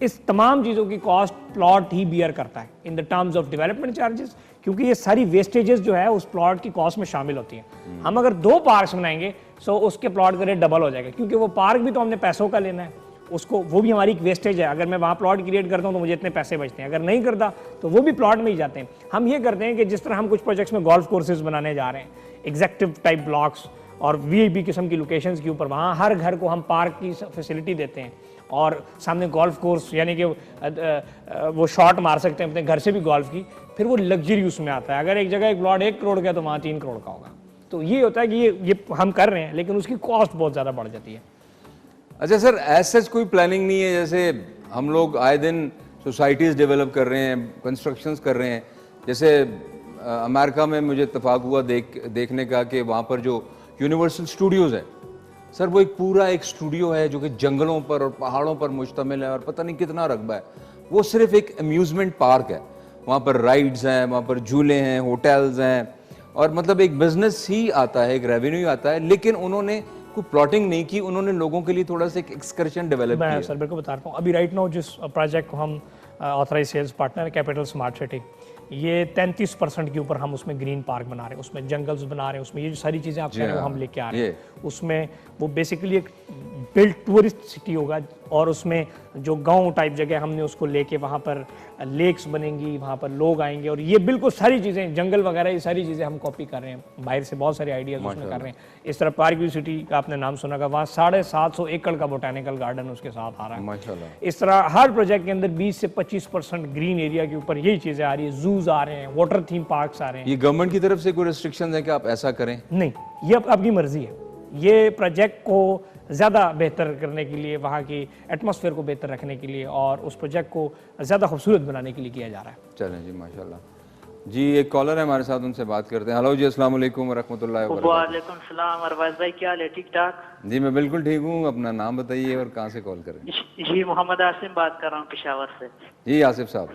इस तमाम चीज़ों की कॉस्ट प्लॉट ही बियर करता है in the terms of development charges, क्योंकि ये सारी वेस्टेजेस जो है उस प्लॉट की कॉस्ट में शामिल होती हैं। हम अगर 2 पार्क्स बनाएंगे तो उसके प्लॉट का रेट डबल हो जाएगा, क्योंकि वो पार्क भी तो हमने पैसों का लेना है, उसको, वो भी हमारी एक वेस्टेज है। अगर मैं वहाँ प्लॉट क्रिएट करता हूँ तो मुझे इतने पैसे बचते हैं, अगर नहीं करता तो वो भी प्लॉट में ही जाते हैं। हम ये करते हैं कि जिस तरह हम कुछ प्रोजेक्ट्स में गोल्फ कोर्सेज बनाने जा रहे हैं, एग्जेक्टिव टाइप ब्लॉक्स और वीआईपी किस्म की लोकेशंस के ऊपर, वहाँ हर घर को हम पार्क की फैसिलिटी देते हैं और सामने गोल्फ कोर्स, यानी कि वो शॉट मार सकते हैं अपने घर से भी गोल्फ की, फिर वो लग्जरी उसमें आता है। अगर एक जगह एक प्लॉट 1 करोड़ का है तो वहाँ 3 करोड़ का होगा। तो ये होता है कि ये हम कर रहे हैं, लेकिन उसकी कॉस्ट बहुत ज़्यादा बढ़ जाती है।
अच्छा सर, ऐसा कोई प्लानिंग नहीं है? जैसे हम लोग आए दिन सोसाइटीज़ डेवलप कर रहे हैं, कंस्ट्रक्शंस कर रहे हैं, जैसे अमेरिका में मुझे इत्तेफाक हुआ देखने का कि वहाँ पर जो यूनिवर्सल स्टूडियोज़ है सर, वो एक पूरा एक स्टूडियो है जो कि जंगलों पर और पहाड़ों पर मुश्तमिल है और पता नहीं कितना रकबा है। वो सिर्फ एक अम्यूज़मेंट पार्क है, वहाँ पर राइड्स हैं, वहाँ पर झूले हैं, होटल्स हैं, और मतलब एक बिजनेस ही आता है, एक रेवेन्यू आता है, लेकिन उन्होंने कोई प्लॉटिंग नहीं की, उन्होंने लोगों के लिए थोड़ा सा एक एक्सकर्शन डेवलप किया।
मैं सर बिल्कुल बता रहा हूँ। अभी राइट नाउ जिस प्रोजेक्ट को हम authorize sales partner capital smart city, ये 33% के ऊपर हम उसमें ग्रीन पार्क बना रहे हैं, उसमें जंगल्स बना रहे हैं, उसमें ये जो सारी चीज़ें आप कह रहे हो हम लेके आ रहे हैं। उसमें वो बेसिकली एक बिल्ड टूरिस्ट सिटी होगा और उसमें जो गांव टाइप जगह हमने उसको लेके वहाँ पर लेक्स बनेंगी, वहाँ पर लोग आएंगे, और ये बिल्कुल सारी चीज़ें, जंगल वगैरह, ये सारी चीज़ें हम कॉपी कर रहे हैं, बाहर से बहुत सारे आइडियाज़ उसमें कर रहे हैं। इस तरह पार्क व्यू सिटी का आपने नाम सुना होगा, वहाँ 750 एकड़ का बोटानिकल गार्डन उसके साथ आ रहा है माशाल्लाह। इस तरह हर प्रोजेक्ट के अंदर 20 से 25% ग्रीन एरिया के ऊपर यही चीज़ें आ रही है, जूज आ रहे हैं, वाटर थीम पार्क्स आ रहे हैं।
ये गवर्नमेंट की तरफ से कोई रिस्ट्रिक्शन है कि आप ऐसा करें?
नहीं, ये आपकी मर्जी है। ये प्रोजेक्ट को ज़्यादा बेहतर करने के लिए, वहाँ की एटमॉस्फेयर को बेहतर रखने के लिए और उस प्रोजेक्ट को ज़्यादा खूबसूरत बनाने के लिए किया जा रहा है।
चलें जी, माशाल्लाह जी। एक कॉलर है हमारे साथ, उनसे बात करते हैं। हेलो जी, अस्सलाम वालेकुम व रहमतुल्लाहि व बरकातहू।
वालेकुम सलाम अरबाज भाई, क्या हाल है? ठीक ठाक
जी, मैं बिल्कुल ठीक हूँ। अपना नाम बताइए और कहाँ से कॉल करें?
जी, मोहम्मद आसिम बात कर रहा हूँ पेशावर से।
जी आसिफ साहब,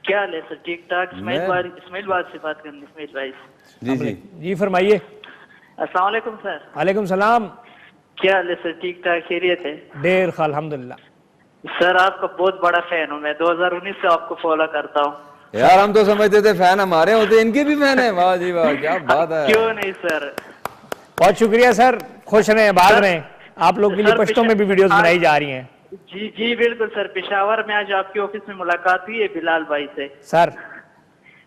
क्या हाल है सर? ठीक ठाक। इस्माइल बाद से बात करनी, इस्माइल भाई।
जी जी
जी फरमाइए।
अस्सलाम वालेकुम सर।
वालेकुम सलाम।
क्या हाल है सर? ठीक ठाक, खैरियत है?
ढेर खाल, अल्हम्दुलिल्लाह।
सर आपका बहुत बड़ा फैन हूँ मैं, 2019 से आपको फॉलो करता हूँ।
यार हम तो समझते थे फैन हमारे होते, इनके भी फैन है। वाह जी वाह, क्या बात है।
क्यों नहीं सर,
बहुत शुक्रिया सर, खुश रहें, बात रहें। आप लोग के लिए पश्तो में भी वीडियोस बनाई जा रही हैं।
जी जी बिल्कुल सर। पेशावर में आज आपके ऑफिस में मुलाकात हुई है बिलाल भाई से
सर।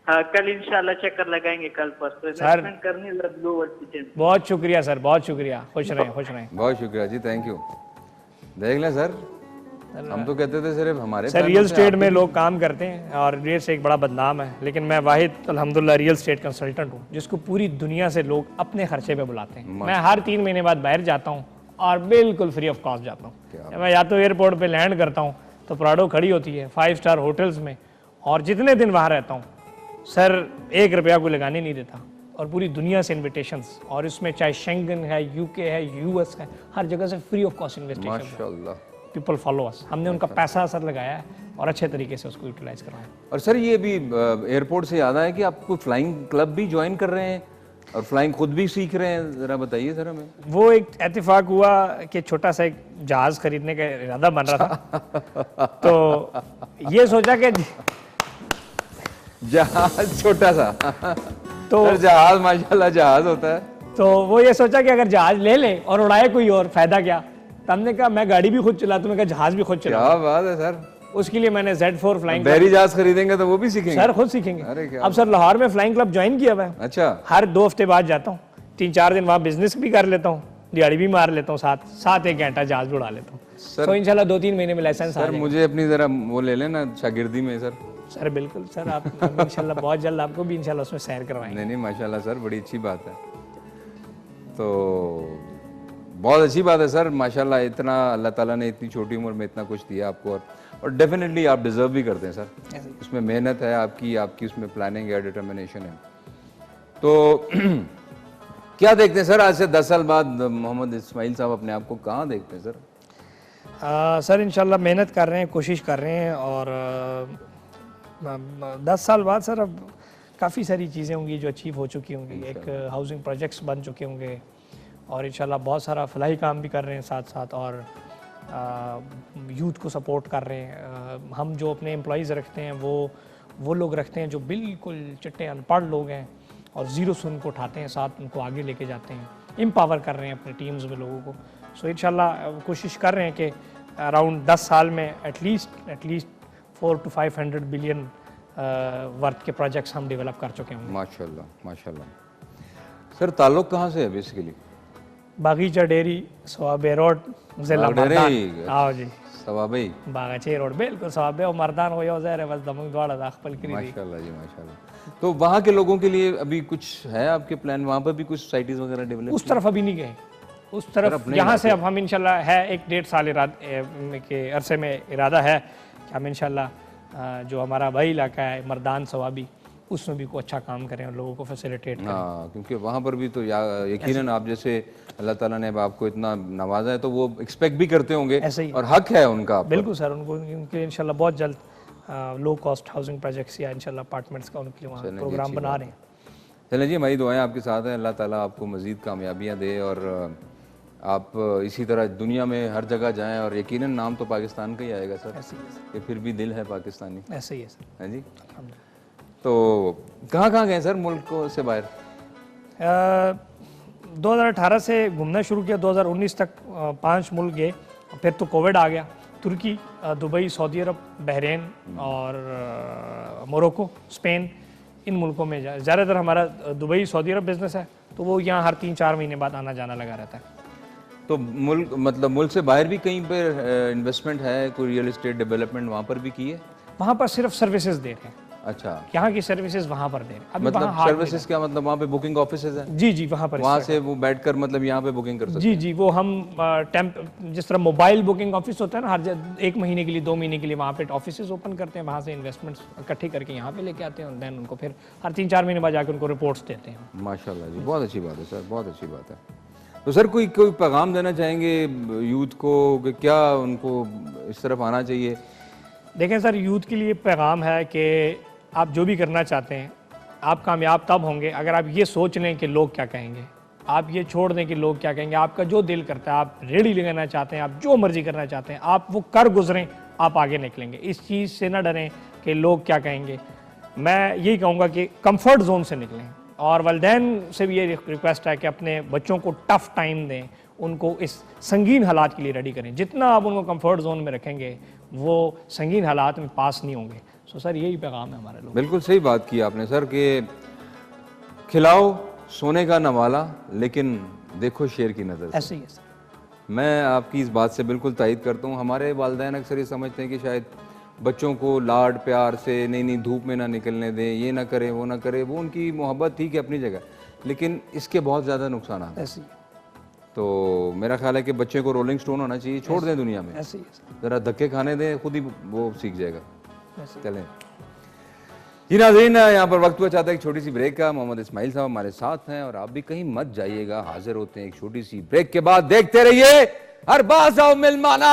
हाँ, कल इंशाल्लाह चक्कर लगाएंगे, कल परसों इन्वेस्टमेंट करनी है ब्लू वर्ल्ड किचन।
बहुत शुक्रिया सर, बहुत शुक्रिया। खुश रहें, खुश रहें।
बहुत शुक्रिया जी, थैंक यू। देख लें सर, हम तो कहते थे सिर्फ हमारे
सर रियल स्टेट में लोग काम करते हैं और रियल स्टेट बड़ा बदनाम है, लेकिन मैं वाहिद अल्हम्दुलिल्लाह रियल स्टेट कंसल्टेंट हूँ जिसको पूरी दुनिया से लोग अपने खर्चे पे बुलाते हैं। मैं हर 3 महीने बाद बाहर जाता हूँ और बिल्कुल फ्री ऑफ कॉस्ट जाता हूँ। मैं या तो एयरपोर्ट पे लैंड करता हूँ तो प्राडो खड़ी होती है 5 स्टार होटल्स में, और जितने दिन वहाँ रहता हूँ सर 1 रुपया को लगाने नहीं देता, और पूरी दुनिया से इन्विटेशंस, और इसमें चाहे शेंगन है, यूके है, यूएस है, हर जगह से फ्री ऑफ कॉस्ट इन्विटेशन।
माशाल्लाह,
पीपल फॉलो अस। हमने उनका पैसा असर लगाया है और अच्छे तरीके से उसको यूटिलाइज करवाया।
और सर ये भी एयरपोर्ट से याद आया कि आप कोई फ्लाइंग क्लब भी ज्वाइन कर रहे हैं और फ्लाइंग खुद भी सीख रहे हैं, जरा बताइए सर हमें।
वो एक इत्तेफाक हुआ कि छोटा सा एक जहाज खरीदने का इरादा बन रहा था तो ये सोचा कि
जहाज छोटा सा
तो
सर जहाज माशाल्लाह जहाज होता है।
तो वो ये सोचा कि अगर जहाज ले ले और उड़ाए कोई और फायदा क्या। तो हमने कहा मैं गाड़ी भी खुद चलाता हूँ, मैं कहा जहाज भी खुद चला।
क्या बात है सर।
उसके लिए मैंने Z4 फ्लाइंग
बहरी जहाज खरीदेंगे तो वो भी सीखेंगे
सर, खुद सीखेंगे।
अरे क्या
अब सर लाहौर में फ्लाइंग क्लब ज्वाइन किया हुआ है।
अच्छा।
हर 2 हफ्ते बाद जाता हूँ, 3-4 दिन वहाँ बिजनेस भी कर लेता हूँ, दिहाड़ी भी मार लेता हूँ, साथ 1 घंटा जहाज भी उड़ा लेता हूँ। तो इंशाल्लाह 2-3 महीने में लाइसेंस आ
सर
जाएगा।
मुझे अपनी जरा वो ले लेना शागिर्दी में सर।
सर बिल्कुल सर, आप हम इंशाल्लाह बहुत जल्द आपको भी इंशाल्लाह उसमें सैर करवाएंगे।
नहीं माशाल्लाह सर बड़ी अच्छी बात है। तो बहुत अच्छी बात है सर माशाल्लाह, इतना अल्लाह ताला ने इतनी छोटी उम्र में इतना कुछ दिया आपको और डेफिनेटली आप डिजर्व भी करते हैं सर। उसमें मेहनत है आपकी उसमें प्लानिंग है, डिटर्मिनेशन है। तो क्या देखते हैं सर आज से 10 साल बाद मोहम्मद इस्माइल साहब अपने आप को कहाँ देखते हैं सर?
सर इंशाल्लाह मेहनत कर रहे हैं, कोशिश कर रहे हैं और 10 साल बाद सर अब काफ़ी सारी चीज़ें होंगी जो अचीव हो चुकी होंगी। एक हाउसिंग प्रोजेक्ट्स बन चुके होंगे और इंशाल्लाह बहुत सारा फलाही काम भी कर रहे हैं साथ साथ और यूथ को सपोर्ट कर रहे हैं। हम जो अपने एम्प्लॉयज़ रखते हैं वो लोग रखते हैं जो बिल्कुल चिट्टे अनपढ़ लोग हैं और ज़ीरो से उनको उठाते हैं, साथ उनको आगे लेके जाते हैं, एम्पावर कर रहे हैं अपने टीम्स में लोगों को। सो इंशाल्लाह कोशिश कर रहे हैं कि अराउंड 10 साल में एटलीस्ट 400 to 500 बिलियन वर्थ के प्रोजेक्ट्स हम डेवलप कर चुके होंगे।
माशाल्लाह। सर ताल्लुक कहाँ से है बेसिकली?
बागीचा डेयरी, सवाबे रोड, जिला मर्दान। आओ जी
सवाबे
बागाचे रोड बिल्कुल सवाबे और मर्दान हो या ज़ाहिर है बस दमक द्वारा दाखिल करी।
माशाल्लाह जी माशाल्लाह। तो वहाँ के लोगों के लिए अभी कुछ है आपके प्लान? वहाँ पर भी कुछ सोसाइटीज वगैरह डेवलप?
उस तरफ अभी नहीं गए, उस तरफ यहाँ से अब हम इंशाल्लाह है 1-1.5 साल के अरसे में इरादा है कि हम इंशाल्लाह जो हमारा वही इलाका है मर्दान सवाबी उसमें भी कोई अच्छा काम करें और लोगों को फैसिलिटेट करें।
हाँ, क्योंकि वहाँ पर भी तो यकीनन आप जैसे अल्लाह ताला ने आपको इतना नवाजा है तो वो एक्सपेक्ट भी करते होंगे
ऐसे ही
और हक है उनका।
बिल्कुल सर, उनके इंशाल्लाह बहुत जल्द लो कॉस्ट हाउसिंग प्रोजेक्ट्स या इंशाल्लाह अपार्टमेंट्स का उनके लिए वहाँ प्रोग्राम बना रहे हैं।
चलें जी, हमारी दुआएं आपके साथ हैं, अल्लाह ताला आपको मज़ीद कामयाबियाँ दे और आप इसी तरह दुनिया में हर जगह जाएं और यकीनन नाम तो पाकिस्तान का ही आएगा सर।
ऐसे ही है सर,
कि फिर भी दिल है पाकिस्तानी।
ऐसे ही है सर।
है जी। तो कहाँ गए सर मुल्क से बाहर?
2018 से घूमना शुरू किया, 2019 तक 5 मुल्क गए, फिर तो कोविड आ गया। तुर्की, दुबई, सऊदी अरब, बहरीन और मोरक्को, स्पेन, इन मुल्कों में ज़्यादातर हमारा दुबई सऊदी अरब बिजनेस है तो वो यहाँ हर 3-4 महीने बाद आना जाना लगा रहता है।
तो मुल्क से बाहर भी कहीं पर इन्वेस्टमेंट है, कोई रियल एस्टेट डेवलपमेंट वहाँ पर भी की है?
वहाँ पर सिर्फ सर्विसेज दे रहे हैं।
अच्छा,
यहाँ की सर्विसेज वहाँ पर दे रहे हैं।
मतलब सर्विसेज क्या मतलब? वहाँ पे बुकिंग ऑफिसेज हैं?
जी वहाँ पर,
वहाँ से वो बैठकर मतलब यहाँ पे बुकिंग कर सकते हैं?
जी वो हम जिस तरह मोबाइल बुकिंग ऑफिस होता है ना, हर 1 महीने के लिए 2 महीने के लिए वहाँ पे ऑफिसेज ओपन करते हैं, वहाँ से इन्वेस्टमेंट्स इकट्ठी करके यहाँ पे लेके आते हैं और देन उनको फिर हर 3-4 महीने बाद जाकर उनको रिपोर्ट्स देते हैं।
माशाल्लाह जी, बहुत अच्छी बात है सर, बहुत अच्छी बात है। तो सर कोई पैगाम देना चाहेंगे यूथ को कि क्या उनको इस तरफ आना चाहिए?
देखें सर, यूथ के लिए पैगाम है कि आप जो भी करना चाहते हैं आप कामयाब तब होंगे अगर आप ये सोच लें कि लोग क्या कहेंगे। आप ये छोड़ दें कि लोग क्या कहेंगे। आपका जो दिल करता है, आप रेडी लगाना चाहते हैं, आप जो मर्जी करना चाहते हैं, आप वो कर गुजरें, आप आगे निकलेंगे। इस चीज़ से ना डरें कि लोग क्या कहेंगे। मैं यही कहूँगा कि कंफर्ट जोन से निकलें और वालिदैन से भी ये रिक्वेस्ट है कि अपने बच्चों को टफ़ टाइम दें, उनको इस संगीन हालात के लिए रेडी करें। जितना आप उनको कंफर्ट जोन में रखेंगे वो संगीन हालात में पास नहीं होंगे। सो सर यही पैगाम है हमारे लोग।
बिल्कुल सही बात की आपने सर कि खिलाओ सोने का नवाला लेकिन देखो शेर की नज़र।
ऐसे ही है सर,
मैं आपकी इस बात से बिल्कुल तायद करता हूँ। हमारे वालिदैन अक्सर ये समझते हैं कि शायद बच्चों को लाड प्यार से नहीं धूप में ना निकलने दें, ये ना करें वो ना करें। वो उनकी मोहब्बत ठीक है अपनी जगह, लेकिन इसके बहुत ज़्यादा नुकसान आते हैं।
ऐसे ही।
तो मेरा ख्याल है कि बच्चे को रोलिंग स्टोन होना चाहिए, छोड़ दें दुनिया में,
ऐसे ही है सर।
ज़रा धक्के खाने दें, खुद ही वो सीख जाएगा। चलें जी नाज़रीन, यहाँ पर वक्त हुआ चाहता है एक छोटी सी ब्रेक का। मोहम्मद इस्माइल साहब हमारे साथ हैं और आप भी कहीं मत जाइएगा, हाजिर होते हैं एक छोटी सी ब्रेक के बाद। देखते रहिए अरबाज आओ मिलमाना।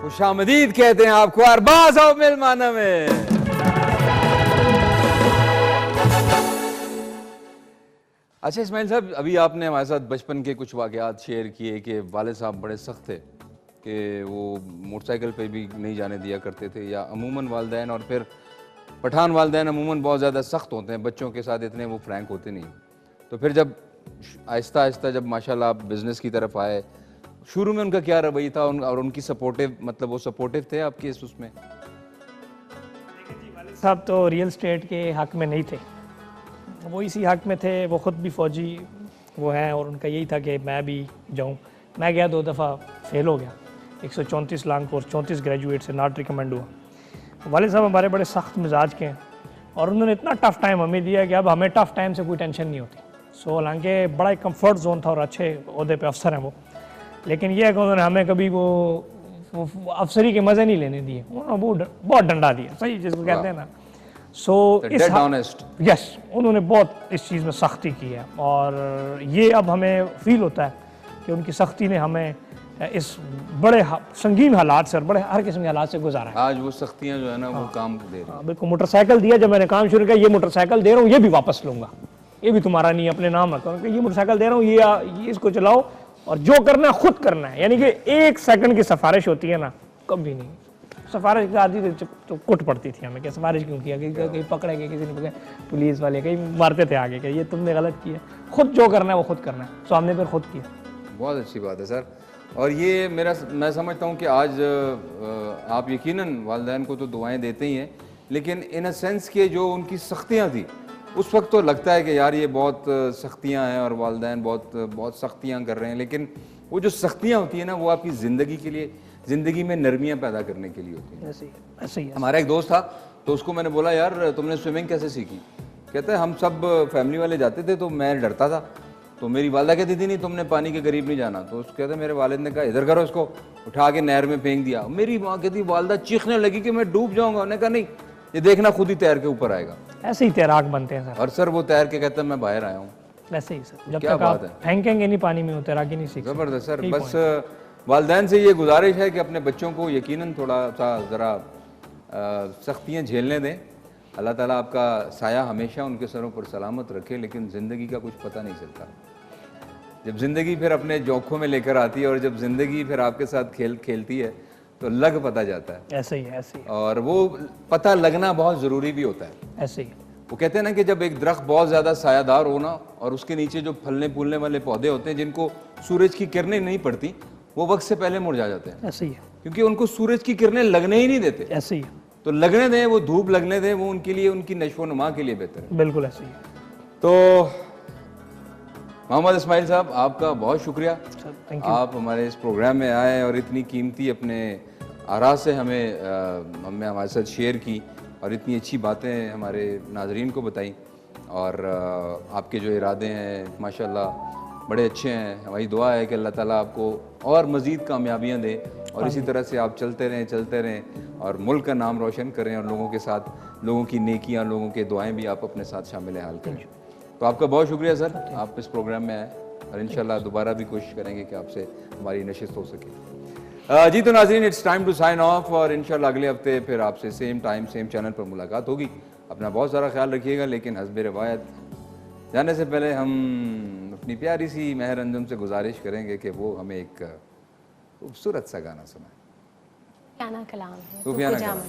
खुशामदीद कहते हैं आपको अरबाज आओ मिलमाना में। अच्छा इस्माइल साहब, अभी आपने हमारे साथ बचपन के कुछ वाक़यात शेयर किए कि वाले साहब बड़े सख्त थे कि वो मोटरसाइकिल पे भी नहीं जाने दिया करते थे, या अमूमन वालदैन और फिर पठान वालदैन अमूमन बहुत ज़्यादा सख्त होते हैं, बच्चों के साथ इतने वो फ्रैंक होते नहीं। तो फिर जब आहिस्ता आहिस्ता जब माशाल्लाह आप बिज़नेस की तरफ आए, शुरू में उनका क्या रवैया था और उनकी सपोर्टिव, मतलब वो सपोर्टिव थे आपके इस उसमें?
साहब तो रियल स्टेट के हक़ में नहीं थे, वो इसी हक़ में थे, वो ख़ुद भी फ़ौजी वो हैं और उनका यही था कि मैं भी जाऊं। मैं गया 2 दफ़ा फेल हो गया, 134 लॉन्ग कोर्स, 34 ग्रेजुएट से नॉट रिकमेंड हुआ। वालिद साहब हमारे बड़े सख्त मिजाज के हैं और उन्होंने इतना टफ़ टाइम हमें दिया कि अब हमें टफ़ टाइम से कोई टेंशन नहीं होती। सो हालांकि बड़ा एक कम्फर्ट जोन था और अच्छे ओहदे पे अफसर हैं वो, लेकिन यह है कि उन्होंने हमें कभी वो अफसरी के मज़े नहीं लेने दिए, उन्होंने वो बहुत डंडा दिया, सही जिसको कहते हैं ना। सो यस, उन्होंने बहुत इस चीज़ में सख्ती की है और ये अब हमें फील होता है कि उनकी सख्ती ने हमें इस बड़े संगीन हालात से और बड़े हर किस्म के हालात से गुजारा है।
आज वो सख्तियाँ जो है ना वो काम दे रही हैं।
बिल्कुल, मोटरसाइकिल दिया जब मैंने काम शुरू किया, ये मोटरसाइकिल दे रहा हूँ, ये भी वापस लूँगा, ये भी तुम्हारा नहीं, अपने नाम रखो, ये मोटरसाइकिल दे रहा हूँ, ये इसको चलाओ और जो करना है खुद करना है। यानी कि 1 सेकंड की सिफारिश होती है ना, कभी नहीं। सिफारिश आती थी तो कुट पड़ती थी हमें कि सिफारिश क्यों किया, कहीं पकड़े गए, किसी ने पकड़े, पुलिस वाले कहीं मारते थे आगे कि ये तुमने गलत किया। खुद जो करना है वो खुद करना है, सो हमने फिर खुद किया।
बहुत अच्छी बात है सर। और ये मैं समझता हूँ कि आज आप यकीनन वालिदैन को तो दुआएं देते ही हैं, लेकिन इन अ सेंस के जो उनकी सख्तियाँ थी उस वक्त तो लगता है कि यार ये बहुत सख्तियाँ हैं और वालिदैन बहुत सख्तियाँ कर रहे हैं, लेकिन वो जो सख्तियाँ होती हैं ना वो आपकी ज़िंदगी के लिए, ज़िंदगी में नरमियाँ पैदा करने के लिए होती हैं।
ऐसे ही
हमारा एक दोस्त था तो उसको मैंने बोला यार तुमने स्विमिंग कैसे सीखी? कहता है हम सब फैमिली वाले जाते थे तो मैं डरता था, तो मेरी वालदा कहती थी नहीं तुमने पानी के करीब नहीं जाना, तो उसको कहता है मेरे वालिद ने कहा इधर करो, इसको उठा के नहर में फेंक दिया। मेरी माँ कहती वालदा चीखने लगी कि मैं डूब जाऊँगा। उन्होंने कहा नहीं, ये देखना खुद ही तैर के ऊपर आएगा।
ऐसे ही तैराक बनते हैं सर।
और सर वो तैर के कहता है मैं बाहर आया हूँ।
ऐसे ही सर, जब
क्या
तक
बात
आप
है।
फेंकेंगे नहीं पानी में, तैराकी नहीं सीख।
ज़बरदस्त सर। बस वालिदैन से ये गुजारिश है कि अपने बच्चों को यकीनन थोड़ा सा ज़रा सख्तियाँ झेलने दें। अल्लाह ताला आपका साया हमेशा उनके सरों पर सलामत रखे, लेकिन ज़िंदगी का कुछ पता नहीं चलता। जब ज़िंदगी फिर अपने जोखों में लेकर आती है और जब ज़िंदगी फिर आपके साथ खेलती है तो लग पता जाता है।
ऐसे ही ऐसे ही।
और वो पता लगना बहुत ज़रूरी भी होता है।
ऐसे ही
वो कहते हैं ना कि जब एक दरख्त बहुत ज़्यादा सायादार हो ना और उसके नीचे जो फलने फूलने वाले पौधे होते हैं जिनको सूरज की किरणें नहीं पड़ती, वो वक्त से पहले मुरझा जाते हैं।
ऐसे ही है,
क्योंकि उनको सूरज की किरणें लगने ही नहीं देते।
ऐसे ही।
तो लगने दें, वो धूप लगने दें, वो उनके लिए, उनकी नशो नुमा के लिए बेहतर है।
बिल्कुल ऐसे ही।
तो मोहम्मद इस्माइल साहब आपका बहुत शुक्रिया, आप हमारे इस प्रोग्राम में आए और इतनी कीमती अपने आरा से हमें हमारे साथ शेयर की और इतनी अच्छी बातें हमारे नाजरीन को बताई। और आपके जो इरादे हैं माशाल्लाह बड़े अच्छे हैं। हमारी दुआ है कि अल्लाह ताला आपको और मज़ीद कामयाबियाँ दे और इसी तरह से आप चलते रहें और मुल्क का नाम रोशन करें और लोगों के साथ, लोगों की नेकियां, लोगों के दुआएं भी आप अपने साथ शामिल हाल करें। तो आपका बहुत शुक्रिया सर, आप इस प्रोग्राम में आए और इंशाल्लाह दोबारा भी कोशिश करेंगे कि आपसे हमारी नशिस्त हो सके। जी तो नाज़रीन, it's time to sign off और इंशाल्लाह अगले हफ्ते फिर आपसे सेम टाइम सेम चैनल पर मुलाकात होगी। अपना बहुत सारा ख्याल रखिएगा, लेकिन हस्बे रवायत जाने से पहले हम अपनी प्यारी सी महर अंजुम से गुजारिश करेंगे कि वो हमें एक खूबसूरत सा गाना सुनाए।
क्या ना कलाम है,
सूफियाना
जामन